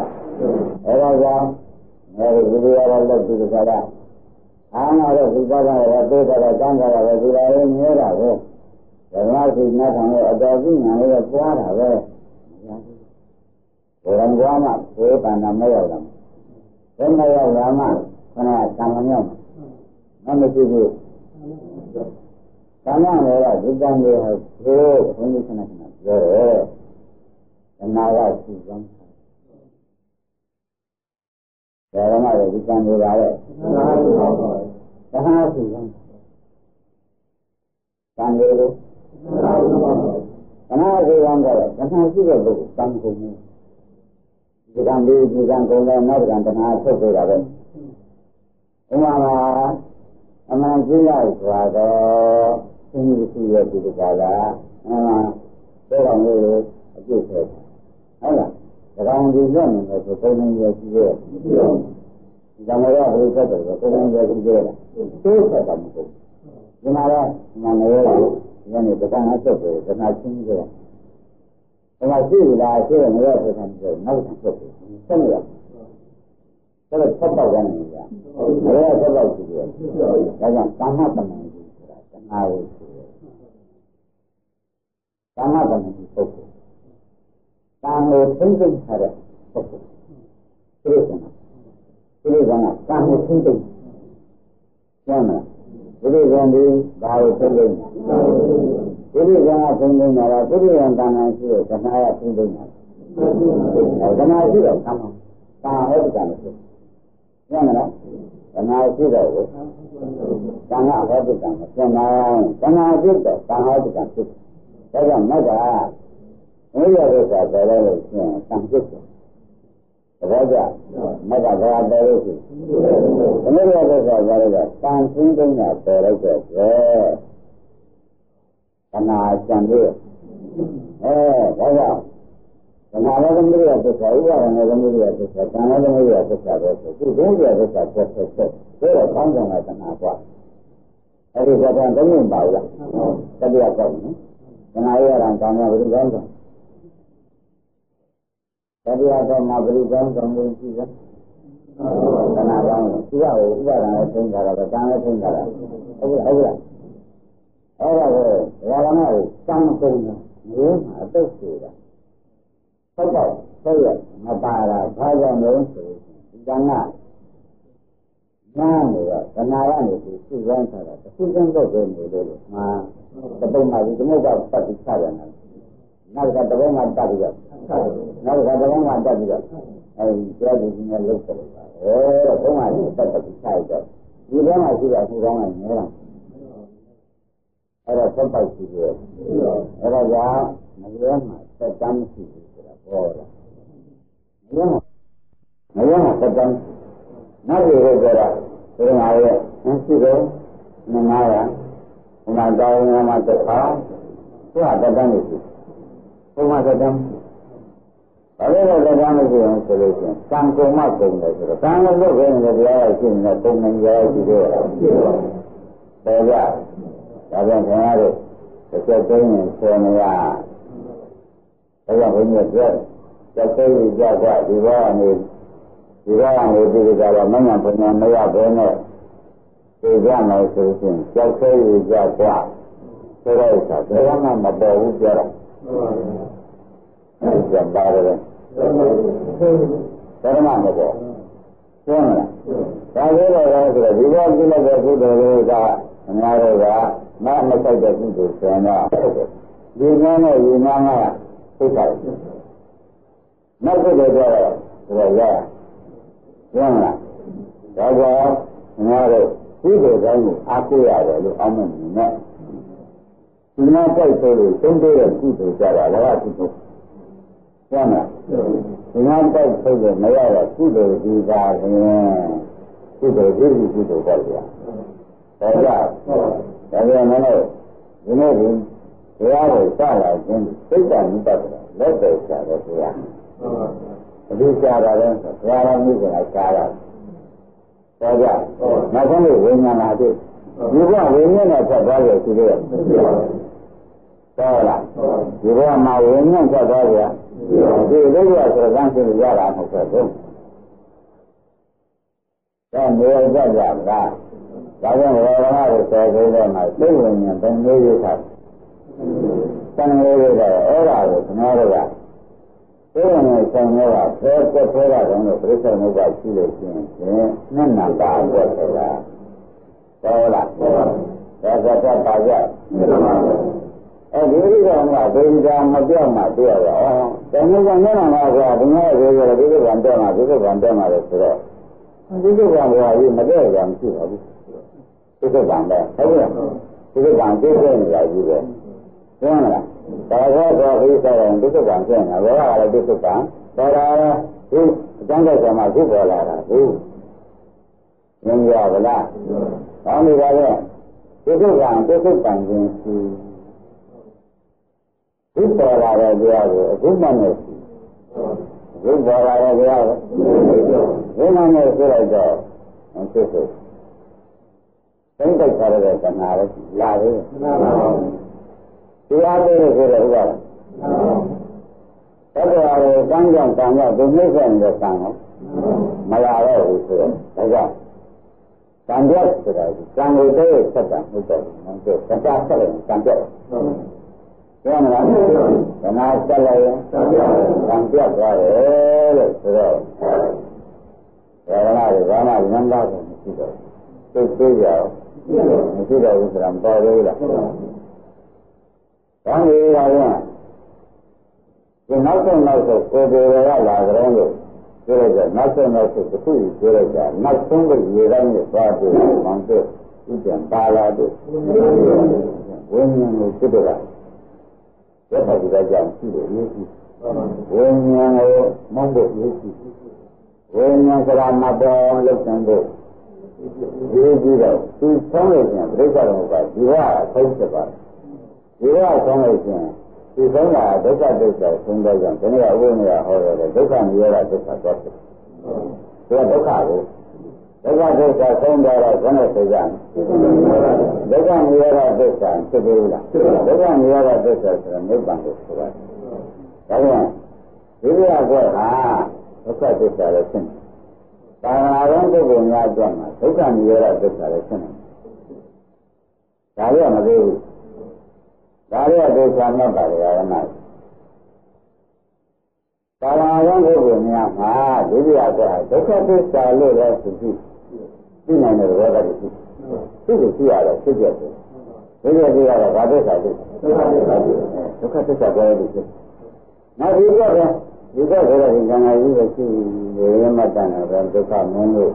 အဲဒါကြောင့်ငါတို့ဒီလိုရတဲ့ဒီကရာအားနာတော့ဒီကရာရဲ့သိတဲ့ကံကြတာပဲဒီလိုရင်းနေတာပဲဓမ္မစီနာထောင်ရဲ့အတော်ကြီးညာလေးပွားတာပဲဘုရားကွာမှာဘယ်ပန္နာမရောက်တာဘယ်မရောက်လာမှခဏကံမမြောက်မမရှိဘူးသမဏေကဒီကံတွေဟိုဘုန်းကြီးခဏခဏပြောတယ်အနာကစုစမ်းတယ်ဓမ္မတွေဒီကံတွေပါလေသဟာစုစမ်းကံတွေသနာစုစမ်းတယ်သနာရှိတဲ့ပုဂ္ဂိုလ်ကံကုန်တယ်ဒီကံလေးဒီကံကုန်တယ်နောက်ကံတဏှာထုတ်ပေးတာပဲဥမာမှာအမှန်ကြည့်လိုက်ဆိုတော့သင်္ကြန်ရှိရဲ့ဒီကလာဘယ်တော်မျိုးအပြည့်ထည့်ဟုတ်လားဒါကောင်ဒီရက်နေတယ်ဆိုသုံးနေရရှိရဲ့ဒီကံရဘယ်လိုဆက်တယ်ဆိုသုံးနေရရှိရဲ့သိဆက်တာမဟုတ်ဒီမှာတော့မနေရဘူးဒီနေ့တက္ကနာဆက်တယ်တဏှာချင်းကြီးတယ်ဒါမှရှိလားရှိတယ်မရဆိုတဲ့နောက်ထပ်ဆက်တယ်ဆက်နေရဆက်တော့ဆက်တော့ရတယ်ကြာမရဆက်တော့ရှိတယ်ဒါကြောင့်ကာမတမန်ကြီးဆိုတာတဏှာကိုဆိုတယ်ကာမတမန်ကြီးပုဂ္ဂိုလ်ကာမကိုသိသိထားတဲ့ပုဂ္ဂိုလ်ဒီလိုကကာမကိုသိသိကျမ်းမှာဒီလိုကံဒီဘာကိုသိသိဒီလိုကံကသိသိနေတာလားပုရိယံတဏ္ဍာရှိတဲ့တဏှာကသိသိနေတာတဏှာရှိတော့ကာမကာဟုတ်ကံမရှိကျမ်းမလားတဏှာရှိတော့ကိုတဏှာဟောတုကံမကျန်နိုင်တဏှာရှိတော့ကာဟောတုကံဖြစ်ဒါကြောင့်မက်ကဝိရဒုက္ခပေါ်လာလို့ရှိရင်တန်ဖြစ်တယ်ဒါကြောင့်မက်ကဘာပေါ်လို့ရှိသမုဒယဒုက္ခပေါ်လာတော့တန်ရှင်းတဲ့ညပေါ်လိုက်တော့တဏှာကျန်သေးဒါကြောင့် နာလည်းသမီးရသစ္စာဥပါဒနဲ့သမီးရသစ္စာကံလည်းသမီးရသစ္စာပဲဆိုသူဒုရသစ္စာဆက်ဆက်ဆက်ဒါတော့ကောင်းတယ်လားတဏှာကွာအဲ့ဒီကတော့သုံးနေပါလားတတိယကောက်နော်တဏှာရတာကောင်းတယ်ဘယ်လိုကောင်းတယ်တတိယတော့မှာဘယ်လိုကောင်းတယ်လို့ရှိတယ်တဏှာကောင်းတယ်သူကဥပါဒနဲ့သိတာတော့ကံလည်းသိတာဟုတ်လားအဲ့ဒါကိုဘာဝနာကိုစမ်းကုန်တယ်မျိုးမှာအတုတ်ဆိုတာဟုတ်ပါဘူးရမပါတာဘာကြောင့်လဲဆိုဒီကံကနားနေတော့တဏှာရနေပြီးစုစမ်းထားတာတစ်ခုချင်းတော့ပဲနေလို့မှာတပုံမှာဒီသမုဒ္ဒပတ်ပြီးချရတယ်နောက်ကတပုံမှာတက်ပြီးတော့နောက်ကတပုံမှာတက်ပြီးတော့အဲဒီတရားသူကြီးနဲ့လုပ်တယ်ပါဘုံမှာတက်ပြီးချရတော့ဒီဘက်မှာရှိတာဒီကောင်းကနဲတာအဲ့တော့ဆက်ပိုက်ရှိတယ်အဲ့ဒါကြောင့်မလွဲမှာသက်တမ်းမရှိဘူးဆိုတာပေါ်လာမလွဲမှာသက်တမ်းနောက်ရတော့ကြတာဒီမှာရဲ့ရှိတယ်900ဘုမာတောင်းရမှာတစ်ခါသူကသက်တမ်းမရှိဘုမာသက်တမ်းဘာလို့လဲသက်တမ်းမရှိအောင်ဆိုလို့ရှိရင်ကံကုန်မှကုန်တယ်ဆိုတော့ကံလို့လုပ်ခဲ့ရင်တရားရရှိနေတော့ပုံနေရရှိသေးတယ်ဒါကြောင့်ဒါပြန်ခင်ဗျားတို့တစ်ချက်သိရင်ဆယ်နေရဒါကြောင့်ဘုန်းကြီးပြောသက်သေးကြကြဒီဘောကနေဒီကြတော့မမှန်ပုံမှန်မရဘဲနဲ့သိကြမယ်ဆိုရင်သက်သေးကြကြဆိုတော့ဒါကမှမပေါ်ဘူးပြောတာဟုတ်ပါဘူးပါတယ်ဒါမှမပေါ်ပြောမလားဒါလေးတော့ဆိုတော့ဒီဘောကြည့်လိုက်တဲ့ကုသိုလ်လေးကအများတို့ကမဆိုင်တဲ့ကုသိုလ်ဆိုတော့ဒီနည်းနဲ့ဒီနားကသိတာနောက်ကုသိုလ်တော့ဆိုရပြောမလားဒါကြောင့်များတို့ကုသိုလ်တိုင်းကိုအားကိုးရတယ်လို့အောင်းမနေနဲ့ဒီနားတိုက်ဆိုလို့သုံးတဲ့ကုသိုလ်ကြတာလည်းကုသိုလ်ပြောမလားဒီနားတိုက်ဆိုလို့မရတော့ကုသိုလ်ဒီပါရင်ကုသိုလ်ဒီကုသိုလ်ပေါ့ဗျာဒါကြောင့်ဒါပြန်မလို့ဒီနေ့ဒီတရားကိုစလာခြင်းစိတ်တန်ပတ်တယ်လက်တွေစားတယ်တရားအဒီစားတာလဲဆိုဘုရားတော်မြတ်ကစားတာဒါကြောင့်နောက်ဆုံးဝိညာဏအတိဒီကဝိညာဉ်နဲ့ဆက်သွားရရှိသေးတယ်ဟုတ်လားဒီကမှာဝိညာဉ်ဆက်သွားရဒီလိုရဆိုတော့ကံရှိရတာမဟုတ်ဘူးဒါမျိုးကြကြတာဒါကြောင့်ဝေဒနာကိုဆက်ပြီးတော့မှသိဝိညာဉ်တန်လေးရထားတန်လေးရတော့အဲ့ဒါကိုကျွန်တော်တို့ကသိဝိညာဉ်ဆိုင်တော့ဆဲကွက်သေးတာတော့ပြိဿမုပ္ပါရှိလို့ရှိရင်နှစ်နာပါကွက်ဆိုတာဟုတ်လားဒါကတော့ပါကြအဲဒီလိုကမှဒိဋ္ဌာမပြောက်မှတွေ့ရတော့တဏှာကမျက်နှာမှာကဒီမှာရေရေဒီလိုကံတက်မှာဒီလိုကံတက်မှာလို့ဆိုတော့ဒီလိုကံကကြီးမတက်ကြမရှိပါဘူးဒီလိုကံပဲဟုတ်လားဒီလိုကံသိနေနေတာကြီးပဲသိမလားဒါတော့ဘိသရင်ဒီလိုကံဖြစ်နေတာဘောကလည်းဒီလိုကံတော်တာဒီအကျမ်းတဲ့ဆံမှာဖြစ်ပေါ်လာတာဟုတ်မြင်ရပါလားဟောနေပါလေဒီလိုကံခြင်းရှိဒီပေါ်လာတဲ့တရားကိုအခုမှနဲ့ရှိဒီပေါ်လာတဲ့တရားကိုဒီမှနဲ့ဆိုလိုက်တော့ဖြစ်ဖြစ်သိတိုက်ထားတဲ့သနာလည်းလာပြီတရားလေးကိုဆိုတော့ဥပဒေတရားကိုကမ်းကြောင်းကံကြောင့်ဒီနှိမ့်ဆက်နေတဲ့ကံကိုမလာတော့ဘူးဆိုတော့ဒါကြောင့်ကံပြတ်ဆိုတာကံကိုတည်းဆက်တာဟုတ်တယ်ဟုတ်တယ်တရားဆက်လို့ကံပြတ်ပြောမလားဓမ္မဆက်လိုက်ရင်ကံပြတ်သွားတယ်လို့ဆိုတော့ဒါကလည်းဘာမှလမ်းသားကိုမရှိတော့သိသေးကြအောင်မရှိတော့ဘူးဆိုတာမပေါ်သေးလားဘာလို့လဲဒီနောက်ဆုံးကိုယ်ပေါ်ရလာကြတယ်လို့ပြောလိုက်ကြနောက်ဆုံးတစ်ခုပြောလိုက်ကြနောက်ဆုံးကရေတိုင်းနဲ့သွားပြီးမောင်တို့ဥပ္ပံပါလာတို့ဝိညာဉ်ကိုဖြစ်တော့တာသက်သာကြကြောင်ရှိတယ်ရေးရှိဝိညာဉ်ကိုမောင်းဖို့ရေးရှိဝိညာဉ်ဆိုတာမတော်လို့ဆန်းဖို့ရေးကြည့်တော့သူဆောင်းလို့ပြန်ပြိဿတော်ကဒီကအဆုံးဖြစ်ပါတယ်ဒီကဆောင်းလို့ပြန် ဒီဆုံးတာဒုက္ခသစ္စာဆုံးတဲ့ကြောင့်ဒီနေ့ကဥပ္ပမယဟောတယ်ဒုက္ခနိရောဓသစ္စာတော့ဖြစ်တယ်ဒုက္ခကိုဒုက္ခသစ္စာဆုံးတော့ဘယ်နဲ့သိကြလဲဒုက္ခနိရောဓသစ္စာဖြစ်ပြီလားဒုက္ခနိရောဓသစ္စာဆိုတာနိဗ္ဗာန်ကိုဆိုပါတယ်ဒါကြောင့်ဒီလိုအကွက်ဟာဒုက္ခသစ္စာလည်းဖြစ်တယ်သာနာတော်ပုဂ္ဂိုလ်များအတွက်မှာဒုက္ခနိရောဓသစ္စာလည်းဖြစ်တယ်ဒါလည်းမသေးဘူးဒါလည်းဒုက္ခမှတ်ပါလေရမသာနာတော်ပုဂ္ဂိုလ်များမှာဒီလိုအကွက်ဟာဒုက္ခသစ္စာလို့လည်းသိသိနိုင်တဲ့ဘောဓတိရှိသူ့ကိုသိရတော့ဖြစ်ပြတယ်ဒီလိုသိရတော့ဘာသစ္စာလဲဒုက္ခသစ္စာပြောရလို့ဖြစ်နောက်ဒီတော့ဒီတော့ဆိုတော့ဒီဉာဏ်ကြီးကိုရှိရမှတ်တယ်တော့ဒုက္ခမင်းလို့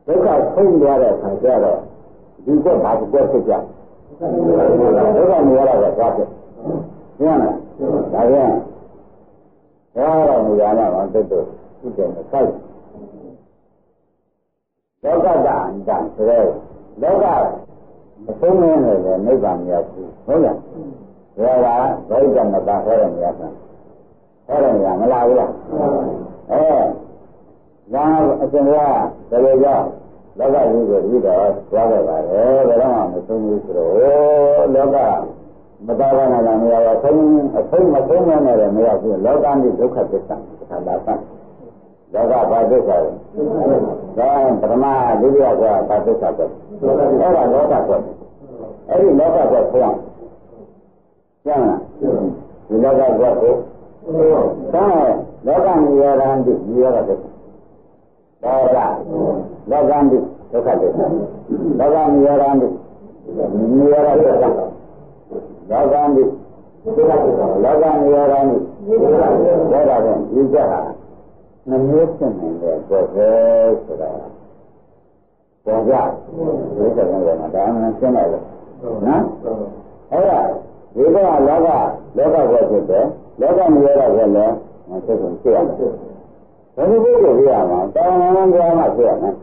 ဒုက္ခဆုံးသွားတဲ့အခါကျတော့ဒီတော့ဘာကိုဖြစ်ကြဒုက္ခမရတော့ဘာဖြစ်ရှင်းလားဒါပြန်တော့မရတော့ဘာဖြစ်တော့ဥဒ္ဒေနဲ့စိုက်လောကတန်တန်ဆိုတော့လောကအဆုံးမနေတယ်နိဗ္ဗာန်မရဘူးဟုတ်လားဒါကဘိဓမ္မတာဟောရမရဘူးဟောရမရမလားဘူးလားဒါအရှင်ကတကယ်ကြောင့်လောကကြီးကိုပြီးတော့သွားခဲ့ပါတယ်ဘယ်တော့မှမဆုံးဘူးဆိုတော့လောကမတော်ပါနဲ့မရဘူးအဆုံးမဆုံးမနဲ့မရဘူးလောကကြီးဒုက္ခသစ္စာသာသာသလောကဘာသစ္စာလဲဒါပထမဒုတိယကဘာသစ္စာလဲအဲ့ဒါလောကကွက်အဲ့ဒီလောကကွက်ပြောင်းကျမ်းလားဒီလောကကွက်ကိုဒါလောကနိရောဓံတိနိရောဓသစ္စာဒါကလောကံတိဒုက္ခသစ္စာလောကနိရောဓံတိနိရောဓသစ္စာလောကံတိဒုက္ခသစ္စာလောကနိရောဓံတိဒါကလည်းဒီကဟာနှမျိုးဖြစ်နေတဲ့ပေါ်ပဲဆိုတာပေါ်ကြဒီကံကလည်းဒါမှရှင်းတယ်နော်အဲ့ဒါဒီကလောကဘယ်ဖြစ်တယ်လောကမရတော့လည်းသိကုန်ဖြစ်ရတယ်ဘယ်လိုလုပ်ရမှာတောင်းမှပြောမှဖြစ်ရမယ်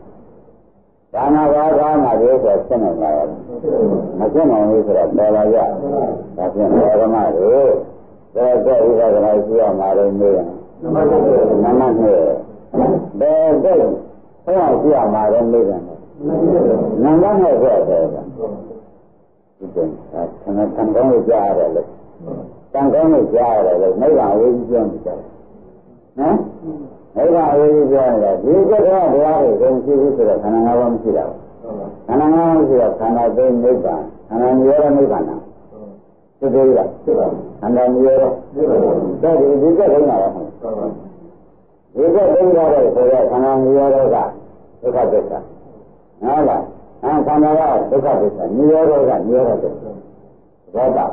ဒါနာဘာသာမှာဒီဆိုရှင်းနေပါရဲ့မရှင်းနိုင်ဘူးဆိုတော့ပေါ်လာရဒါဖြင့်ဓမ္မတို့ဒါကဥပဒနာရှိရမှာလို့မျိုးရင်နမနဲ့ဘယ်တော့ဟောရှိရမှာလို့မျိုးရင်နမနဲ့ဆိုတော့ဒီကဆန္ဒတန်ကောင်းလို့ကြားရတယ်လေတန်ကောင်းလို့ကြားရတယ်လေနိဗ္ဗာန်ဝိကြီးပြောနေကြတယ်နော်နိဗ္ဗာန်ဝိကြီးပြောနေတာဒီကတရားတွေကိုမရှိဘူးဆိုတော့ခန္ဓာ၅ပါးမရှိတာခန္ဓာ၅ပါးမရှိတော့ခန္ဓာသိနိဗ္ဗာန်ခန္ဓာမျိုးရနိဗ္ဗာန်သိသေးလားသိပါဘူးခန္ဓာမျိုးရဒါဒီကတိုင်းလာတော့ဒီကတိုင်းလာတော့ဆိုတော့ခန္ဓာမျိုးရကဒုက္ခသစ္စာဟုတ်လားခန္ဓာကဒုက္ခသစ္စာမျိုးရကမျိုးရသစ္စာဘောတာ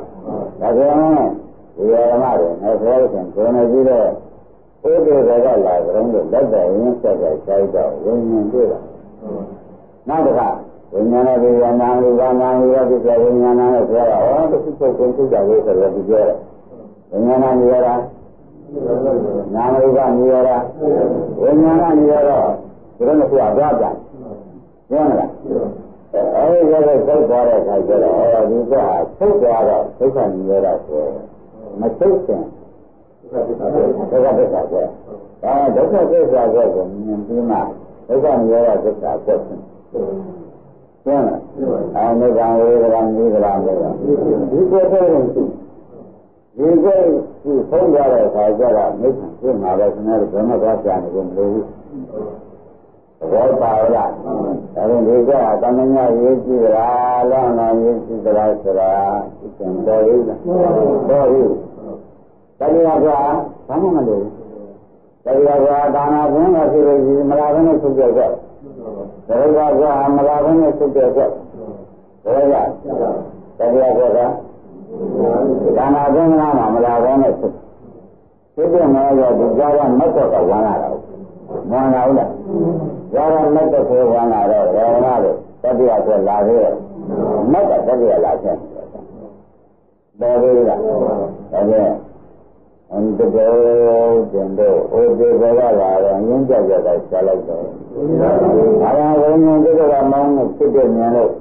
ဒါကြောင့်ဒီဓမ္မတွေနဲ့ဆိုရင်ကိုယ်နဲ့ကြည့်တဲ့ဥဒ္ဒေကလာကြတဲ့လက်သက်ရင်းဆက်တဲ့ဆိုင်တော့ဝိညာဉ်တွေ့တာနောက်တစ်ခါဝိညာဉ်နဲ့ဉာဏ်နာဝိပါဏဝိရတိဝိညာဏနဲ့ပြောတာဟောတစ်ခုချုပ်ကိုချုပ်ကြလို့ဆိုတော့ဒီပြောတယ်ဝိညာဏနေရတာနာမဝိပါနေရတာဝိညာဏနေရတော့ဒီလိုမျိုးသွားပြန်ပြောမလားအဲဒီလည်းသိသွားတဲ့အခါကျတော့ဒီကထုတ်သွားတော့ဒုက္ခនិရောဓဆိုမထုတ်ခင်ဒုက္ခသစ္စာဆိုဒါဒုက္ခသစ္စာကိုမြင်ပြီးမှဒုက္ခនិရောဓသစ္စာကိုသိကျမ်းလားနိဗ္ဗာန်ဝေဒနာနိဗ္ဗာန်လို့ဒီကိုသိရင်ဒီကိုသုံးကြတဲ့အခါကျတော့နိဗ္ဗာန်ဖြစ်မှာပဲခင်ဗျားတို့ဘယ်မှာသွားကြနေလို့မလို့ဘူးဘောပါလားဒါရင်ဒီကတမညာရေးကြည့်လားလောင်းနာရေးကြည့်လားဆိုတာသိချင်တော်ရည်လားတော်ရည်တရားကဘာမှမလို့တရားကဒါနာဘုန်းတော်ရှိလို့ဒီမလာဘဲနဲ့ထုတ်ကြတော့တရားကမလာဘဲနဲ့ထုတ်ကြတော့တရားကဒါနာဘုန်းမှာမလာဘဲနဲ့ထုတ်တဲ့နေရာဒီကြားကမတ်တော့ကဝမ်းလာတာဝမ်းလာဦးလားကြားကမတ်တော့ကိုဝမ်းလာတော့ဓမ္မလို့တတိယဆိုလာသေးတယ်မတ်ကတတိယလာချက်တော်သေးလားဒါဖြင့်အန်တကောတင်တော့အိုဒီဘောကလာတော့ရင်းကြကြတော့ရှားလိုက်တော့ဘာသာဝိညာဉ်တွေကမောင်းနဲ့ဖြစ်တဲ့ဉာဏ်လို့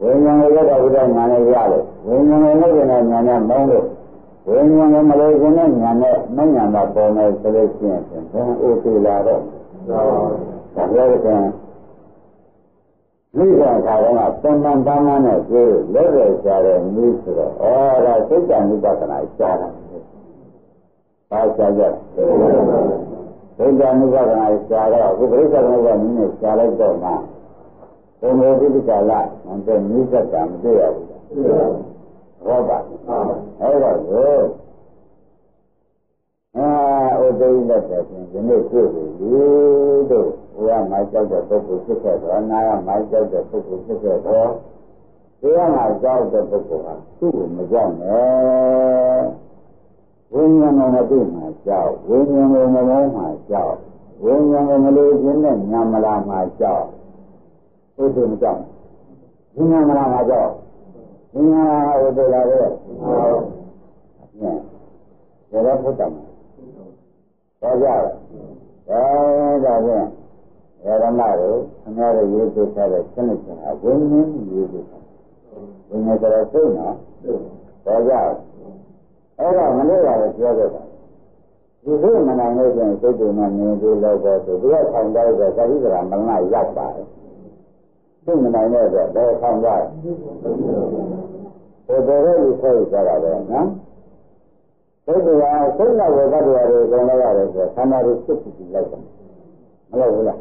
ဝိညာဉ်ရဲ့တော့ဘုရားဉာဏ်နဲ့ရလို့ဝိညာဉ်ရဲ့ဉာဏ်နဲ့မောင်းလို့ ဝိညာဉ်ကိုမလို့ခြင်းနဲ့ညာနဲ့မညာတာပေါ်မယ်ဆိုလို့ရှိရင်ဘယ်ဥပ္ပလာတော့ဒါလည်းကမိဘခါတော့ပုံမှန်တမ်းနဲ့ပြေးလက်ရကြတဲ့မိဆိုတော့ဒါစိတ်တန်ဥပဒနာရှားတာဘာရှားကြစိတ်တန်ဥပဒနာရှားတော့အခုပြိဿကနုကနည်းနဲ့ရှားလိုက်တော့မှဘုံဘောဓိကာလမတဲ့မိစ္ဆတာမတွေ့ရဘူးဟုတ်ပါအဲ့တော့ဥဒိလက်တဲ့ဖြင့်ဒီနေ့တွေ့ပြီတို့ဘုရားမှာကြောက်တဲ့ပုဂ္ဂိုလ်ဖြစ်ခဲ့တော့နာရမှာကြောက်တဲ့ပုဂ္ဂိုလ်ဖြစ်ခဲ့တော့တရားမှာကြောက်တဲ့ပုဂ္ဂိုလ်ဟာသူ့ကိုမကြောက်နဲ့ဝိညာဉ်ကိုမသိမှကြောက်ဝိညာဉ်ကိုမမောမှကြောက်ဝိညာဉ်ကိုမလို့ခြင်းနဲ့ညာမလာမှကြောက်ဥဒိမကြောက်ဝိညာဉ်မလာမှကြောက်ဝိညာဉ်ဟာဥဒိလာတဲ့ဟုတ်ဒါလည်းဘုဒ္ဓမှာတော့ကြတယ်ဒါဖြင့်ဓမ္မတို့အများကြီးရေးသိထားတဲ့စနစ်ကဝိညာဉ်ရေးသိထားဝိညာဉ်ဆိုတော့စိတ်နော်တော့ကြတယ်အဲ့တော့မလို့ရတယ်ပြောခဲ့တာဒီလိုမနိုင်လို့ကျရင်စိတ်တွေနဲ့မြင်ပြီးလောက်တော့သူကထောင်ကြတော့သတိစရာမလရောက်ပါတယ်သိမနိုင်တဲ့အတွက်ဘယ်ထောင်ကြလဲဘယ်လိုလဲဆိုကြတာပဲနော်စိတ်တရားစိတ်နဲ့ဝေဒတရားတွေကြောင်းလိုက်ရတယ်ဆိုခန္ဓာတွေဖြစ်ပြီးလိုက်တယ်မလို့ဘူးလား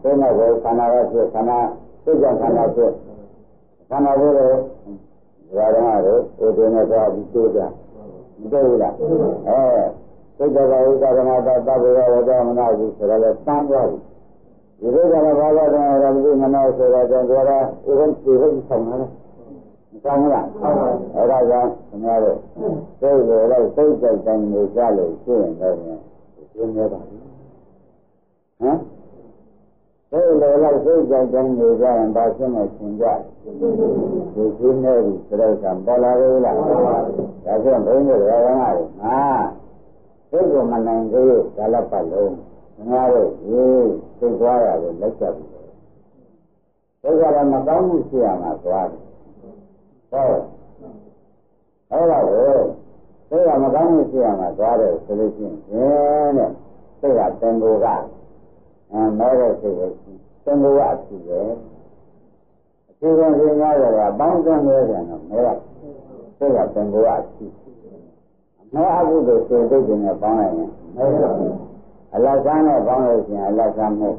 စိတ်နဲ့ဝေခန္ဓာရဖြစ်ခန္ဓာစိတ်ကြောင့်ခန္ဓာဖြစ်ခန္ဓာတွေဓမ္မတွေဥဒိနဲ့သွားပြီးသိကြမသိဘူးလားစိတ်တော်ကဥဒ္ဒနာတသဗ္ဗေဝဒမနာဘူးဆိုတော့လည်းတန်းသွားပြီဒီလိုကလည်းဘာသာတော်ရမလို့မနာဆိုတော့ကျွန်တော်ကဥဒ္ဒိဆောင်လာတယ်ကောင်းလားအဲ့ဒါကြောင့်ခင်ဗျားတို့စိတ်လိုလိုက်စိတ်ကြိုက်တိုင်းနေကြလို့ရှိရင်တော့ရှင်းရပါဘူးဟမ်စိတ်လိုလိုက်စိတ်ကြိုက်တိုင်းနေကြရင်ဒါရှင်းနေရှင်းကြဒီရှင်းနေပြီပြိဿံပေါ်လာလို့လားဒါကြောင့်ဘုန်းကြီးတွေကငါစိတ်ကိုမနိုင်သေးဒါလည်းပတ်လုံးခင်ဗျားတို့ရေးစိတ်သွားရတယ်လက်ချက်ပြီစိတ်ကလည်းမကောင်းမှုရှိရမှာသွားတယ်ဟုတ်အဲ့ဒါကိုသိရမကောင်းမှုရှိရမှာသွားတယ်ဆိုလို့ရှိရင်တဲ့သိရတန်ဖိုးကမဲတဲ့စိတ်ကိုတန်ဖိုးကအဖြစ်ပဲအဖြစ်ကပြင်းရတယ်ကပေါင်းစပ်နေတယ်တော့မဲတဲ့သိရတန်ဖိုးကအဖြစ်မဲအကုသိုလ်စိတ်တွေနဲ့ပေါင်းလိုက်ရင်မဲအလတ်ဆန်းနဲ့ပေါင်းလို့ရှိရင်အလတ်ဆန်းမှု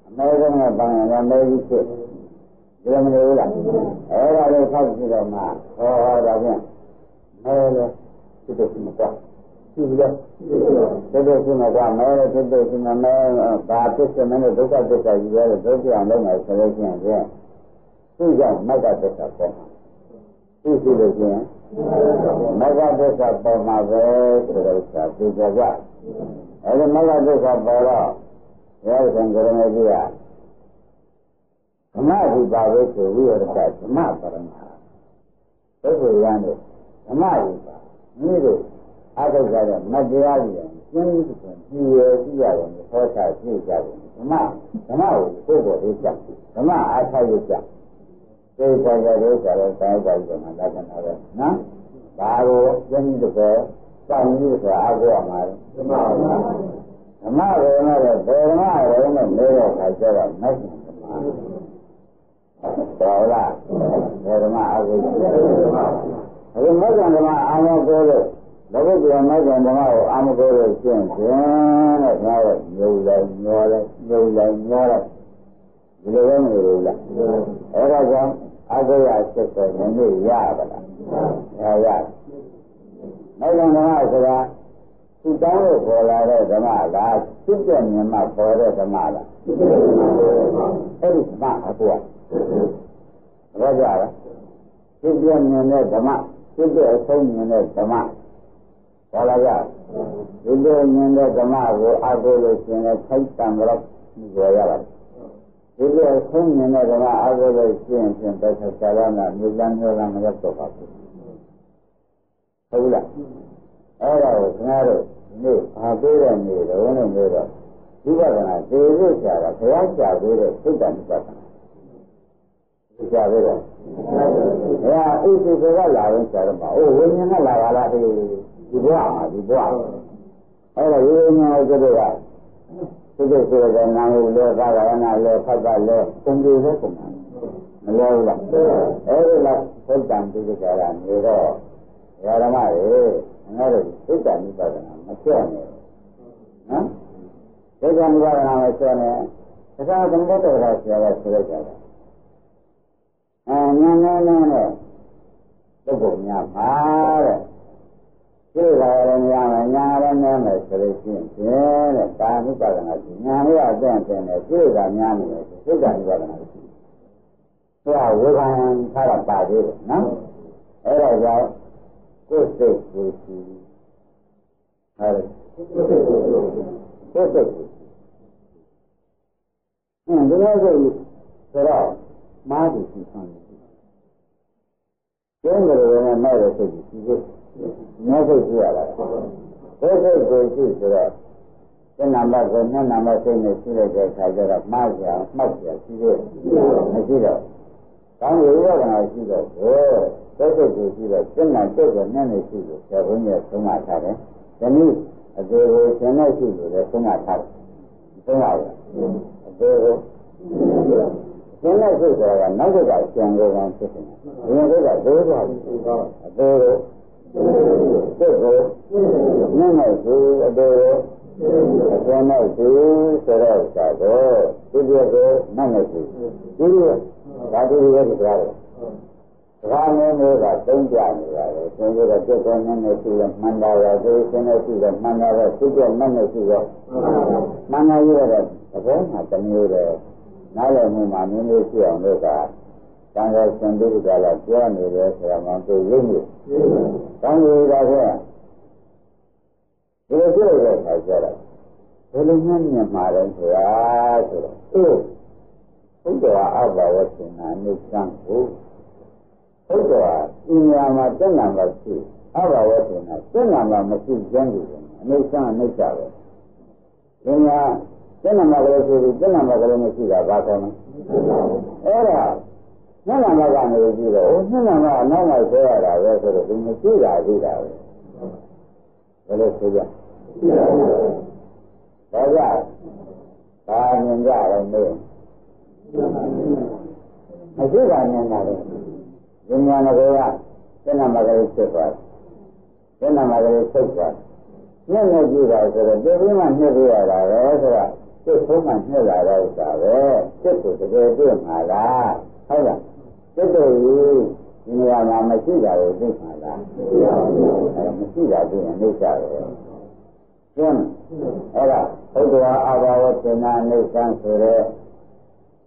အမဲကနဲ့ပေါင်းရင်လည်းမဲကြီးဖြစ်ဒီလိုမလို့လားအဲ့ဒါလေးဆောက်ကြည့်တော့မှဒါဖြင့်မဲလေဒီလိုရှိမှာကွာရှိပြီလားဒီလိုရှိမှာကွာမဲလေဒီလိုရှိမှာမဲဘာပစ္စည်းနဲ့ဒုက္ခပစ္စည်းကြီးရဲဒုက္ခအောင်လုပ်မယ်ဆိုလို့ရှိရင်သူ့ကြောင့်မဂ္ဂပစ္စည်းပေါ်မှာသူ့ရှိလို့ရှိရင်မဂ္ဂပစ္စည်းပေါ်မှာပဲဆိုတော့သာသိကြကြအဲ့ဒီမဂ္ဂပစ္စည်းပေါ်တော့ရဲကံကြရမယ်ကြီးကဓမ္မဒီပါပဲဆိုဝိရဒဓမ္မပရမပုဂ္ဂိုလ်ရန်တို့ဓမ္မဒီပါမိတို့အထုတ်ကြတဲ့မတရားကြီးတယ်ကျင်းပြီးဆိုကြည်ရရှိရတယ်ဟောတာရှိကြတယ်ဓမ္မကိုပုဂ္ဂိုလ်လေးချက်ဓမ္မအားထားရချက်သိကြကြလို့ဆိုတော့တောင်းပါကြမှာလက္ခဏာပဲနော်ဒါကိုကျင်းပြီးတော့စောင့်ပြီးဆိုအားကိုရမှာဓမ္မကိုတော့ဘယ်ဓမ္မရောနဲ့လဲတော့ခါကျတော့မက်ဓမ္မတော်လားဓမ္မအဝိဇ္ဇာအဲဒီမဂ္ဂံဓမ္မအာမကိုလို့လောကုတ္တရာမဂ္ဂံဓမ္မကိုအာမကိုလို့ရှင်းဖြင့်တဲ့ငါ့ရဲ့ညှို့လိုက်ညှောလိုက်ညှို့လိုက်ညှောလိုက်ဒီလိုပဲမလို့လားအဲဒါကြောင့်အဂယဆက်ဆက်နည်းရပါလားရမဂ္ဂံဓမ္မဆိုတာသူတောင်းလို့ပေါ်လာတဲ့ဓမ္မလားစစ်တဲ့မြင်မှပေါ်တဲ့ဓမ္မလားအဲ့ဒီဓမ္မအကွာဘာကြလဲစစ်ပြမြင်တဲ့ဓမ္မစစ်တဲ့အဆုံးမြင်တဲ့ဓမ္မဘာလာကြဒီလိုမြင်တဲ့ဓမ္မကိုအားကိုးလို့ရှင်လည်းထိုက်တန်တော့ပြောရပါတယ်ဒီလိုအဆုံးမြင်တဲ့ဓမ္မအားကိုးလို့ရှင်ဖြင့်ပဲဆက်စားရမှာမြေလမ်းမျိုးလားမရတော့ပါဘူးဟုတ်လားအဲ့ဒါကိုခင်ဗျားတို့ဒီအားပေးတဲ့နေတော့လို့ပြောတော့ဒီကကနာသေဖို့ရှာတာဘုရားရှာပေးတဲ့စိတ်တန်ပတ်တာရှာပေးတော့呀，一直这个老人晓得嘛？哦，我年个老了的，你不啊，你不啊？哎呀，有年我这个，这就是在南路来，大概那来，他在来，工作是什么？没来了。哎，那我讲这个叫啥？你说，要他妈的，那个谁讲你说的呢？没错呢。啊？谁讲你说的呢？没错呢。这啥怎么都给他写了，写了写了。娘，不够娘妈的，这个人娘人没说的心真的，但是这个呢，娘要真的，这个娘的，谁讲你说的呢？是吧？我看他的大队的，啊，那叫不是夫妻，不是夫妻。这个是说到马的去上面，中国的人卖的是几个，你要会知道了，不是夫妻知道，这200个，那200个呢？现在在开着了，马家几个，没知道。当有一个人知道，不是夫妻的，真的这个男的知道，小朋友从哪查的？这里这个现在知道的从哪查的？从哪的？这个。现在是说呀，那个叫现在人是什么？因为这个都是这个那么是现在是说到啥个？这个那么是，这个他这个是啥的？他们那个增加那个，现在的这个那么是蛮大的，这现在是个蛮大的，这个那么是个蛮大一个的，我看怎么有的。哪来木马？你没这样的个，刚才先这个了，这样的人是我们都有的。当时那个，这个才说了，这里面骂人是啊，是的。后头200我听啊，没想过。后头1年嘛，真200去，200我听啊，真200没去见的人，没想的。人家。真200个人去，真200个人没去的，咋可能？哎呀，那200个没去的，我那200那么说的，我说的都没去的，我来说讲，大家把人家人没有，没去的人家的，人家那个呀，真200个人去过，真200个人去过，那没去的说的，这地方没去的，是吧？这充满热来的啥的，这不是个对嘛啦？好了，这对于你要拿没去的对嘛啦？没去的对没啥的，行，好了，后头我听那那上说的，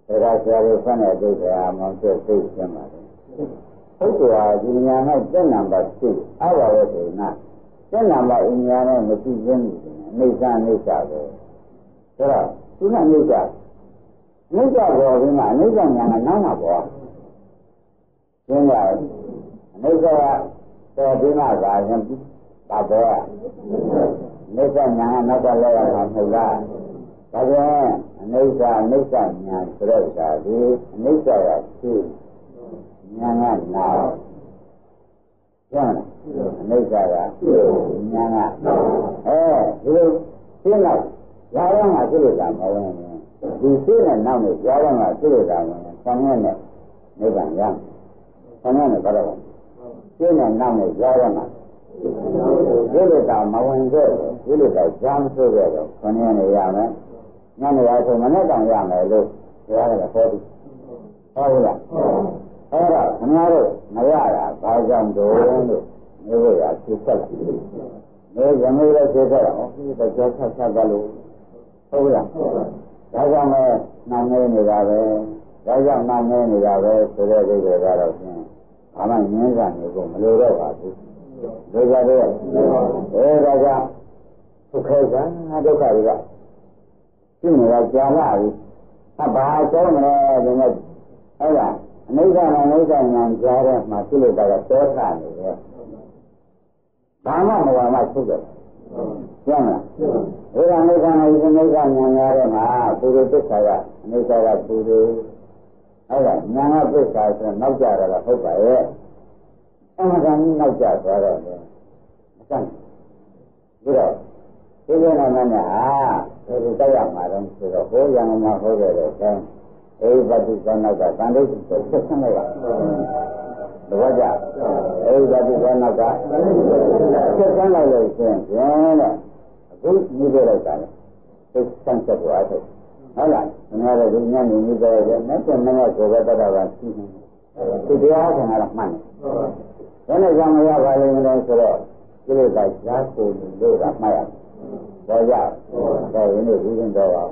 这个小的放在这个俺们这对行嘛的。后头今年那真200去，我听那真2001年那没去见你，没啥的。是吧？就像那个我跟嘛，那个娘个哪个？现在那个在对嘛啥人大伯啊？那个娘那个来了他个，大家那个娘出来啥的，那个呀去娘啊闹，这样的，那个呀娘啊，现在。家人啊，这个咱们问你虽然那么家人啊，这个咱们方面的没敢样，方面的不得。现在那么家人啊，这个咱们问这个，这个在江苏这个方面的样子，那你要说我们那种样子就这样的好的，好不啦？好了，什么的那样呀，大江州的那个呀，去吃了，那人没有去吃了，我给他叫他下个路。ဟုတ်လားဒါကြောင့်လည်းနှောင်းနေနေတာပဲဒါကြောင့်နှောင်းနေနေတာပဲဆိုတဲ့ဒီလိုကတော့ဖြင့်ဘာမှငင်းစားနေဖို့မလိုတော့ပါဘူးဒီကြတဲ့ဒါကြောင့်ဒုက္ခကဒုက္ခတွေကရှင်းနေတာကြာလာပြီဘာဆုံးမလဲဒီနေ့ဟုတ်လားအနိစ္စနဲ့အနိစ္စဉာဏ်ကြားတဲ့မှာဖြစ်လို့တော့သောတာနေတယ်ဘာမှမဝါမှဖြစ်တယ်ကျမ်းလားဒီကနိဗ္ဗာန်ကိုနိဗ္ဗာန်ဉာဏ်ရတဲ့မှာပုရိသစ္စာကအနိစ္စကပုရိဟုတ်လားဉာဏ်ကသစ္စာဆိုနောက်ကြတာကဟုတ်ပါရဲ့ မကနောက်ကျသွားတော့လေမဆန်းပြီးတော့ဒီလိုနဲ့နဲ့ဒီတက်ရမှာတော့ဆိုတော့ဟိုရံမှာဟိုတယ်တဲ့အေဘတ်ဒီကနောက်ကသံလို့ဆက်ဆံလိုက်ပါတော့ကြအေဘတ်ဒီကနောက်ကဆက်ဆံလိုက်လို့ရှင်ကျင်းတဲ့အခုကြီးပြလိုက်တာလေသိစံချက်သွားတယ်ဟုတ်လားငါလည်းဒီညနေကြီးကြရတယ်နဲ့ပြန်မရဆိုတော့တတ်တာပါရှိနေဒီတရားကလည်းမှန်တယ်ဒါနဲ့ကြောင့်မရပါလိမ့်မယ်ဆိုတော့ဒီလိုကရှားကိုလို့ကမှတ်ရတယ်တော့ကြတော့ရင်းလို့ဒီရင်တော့ပါ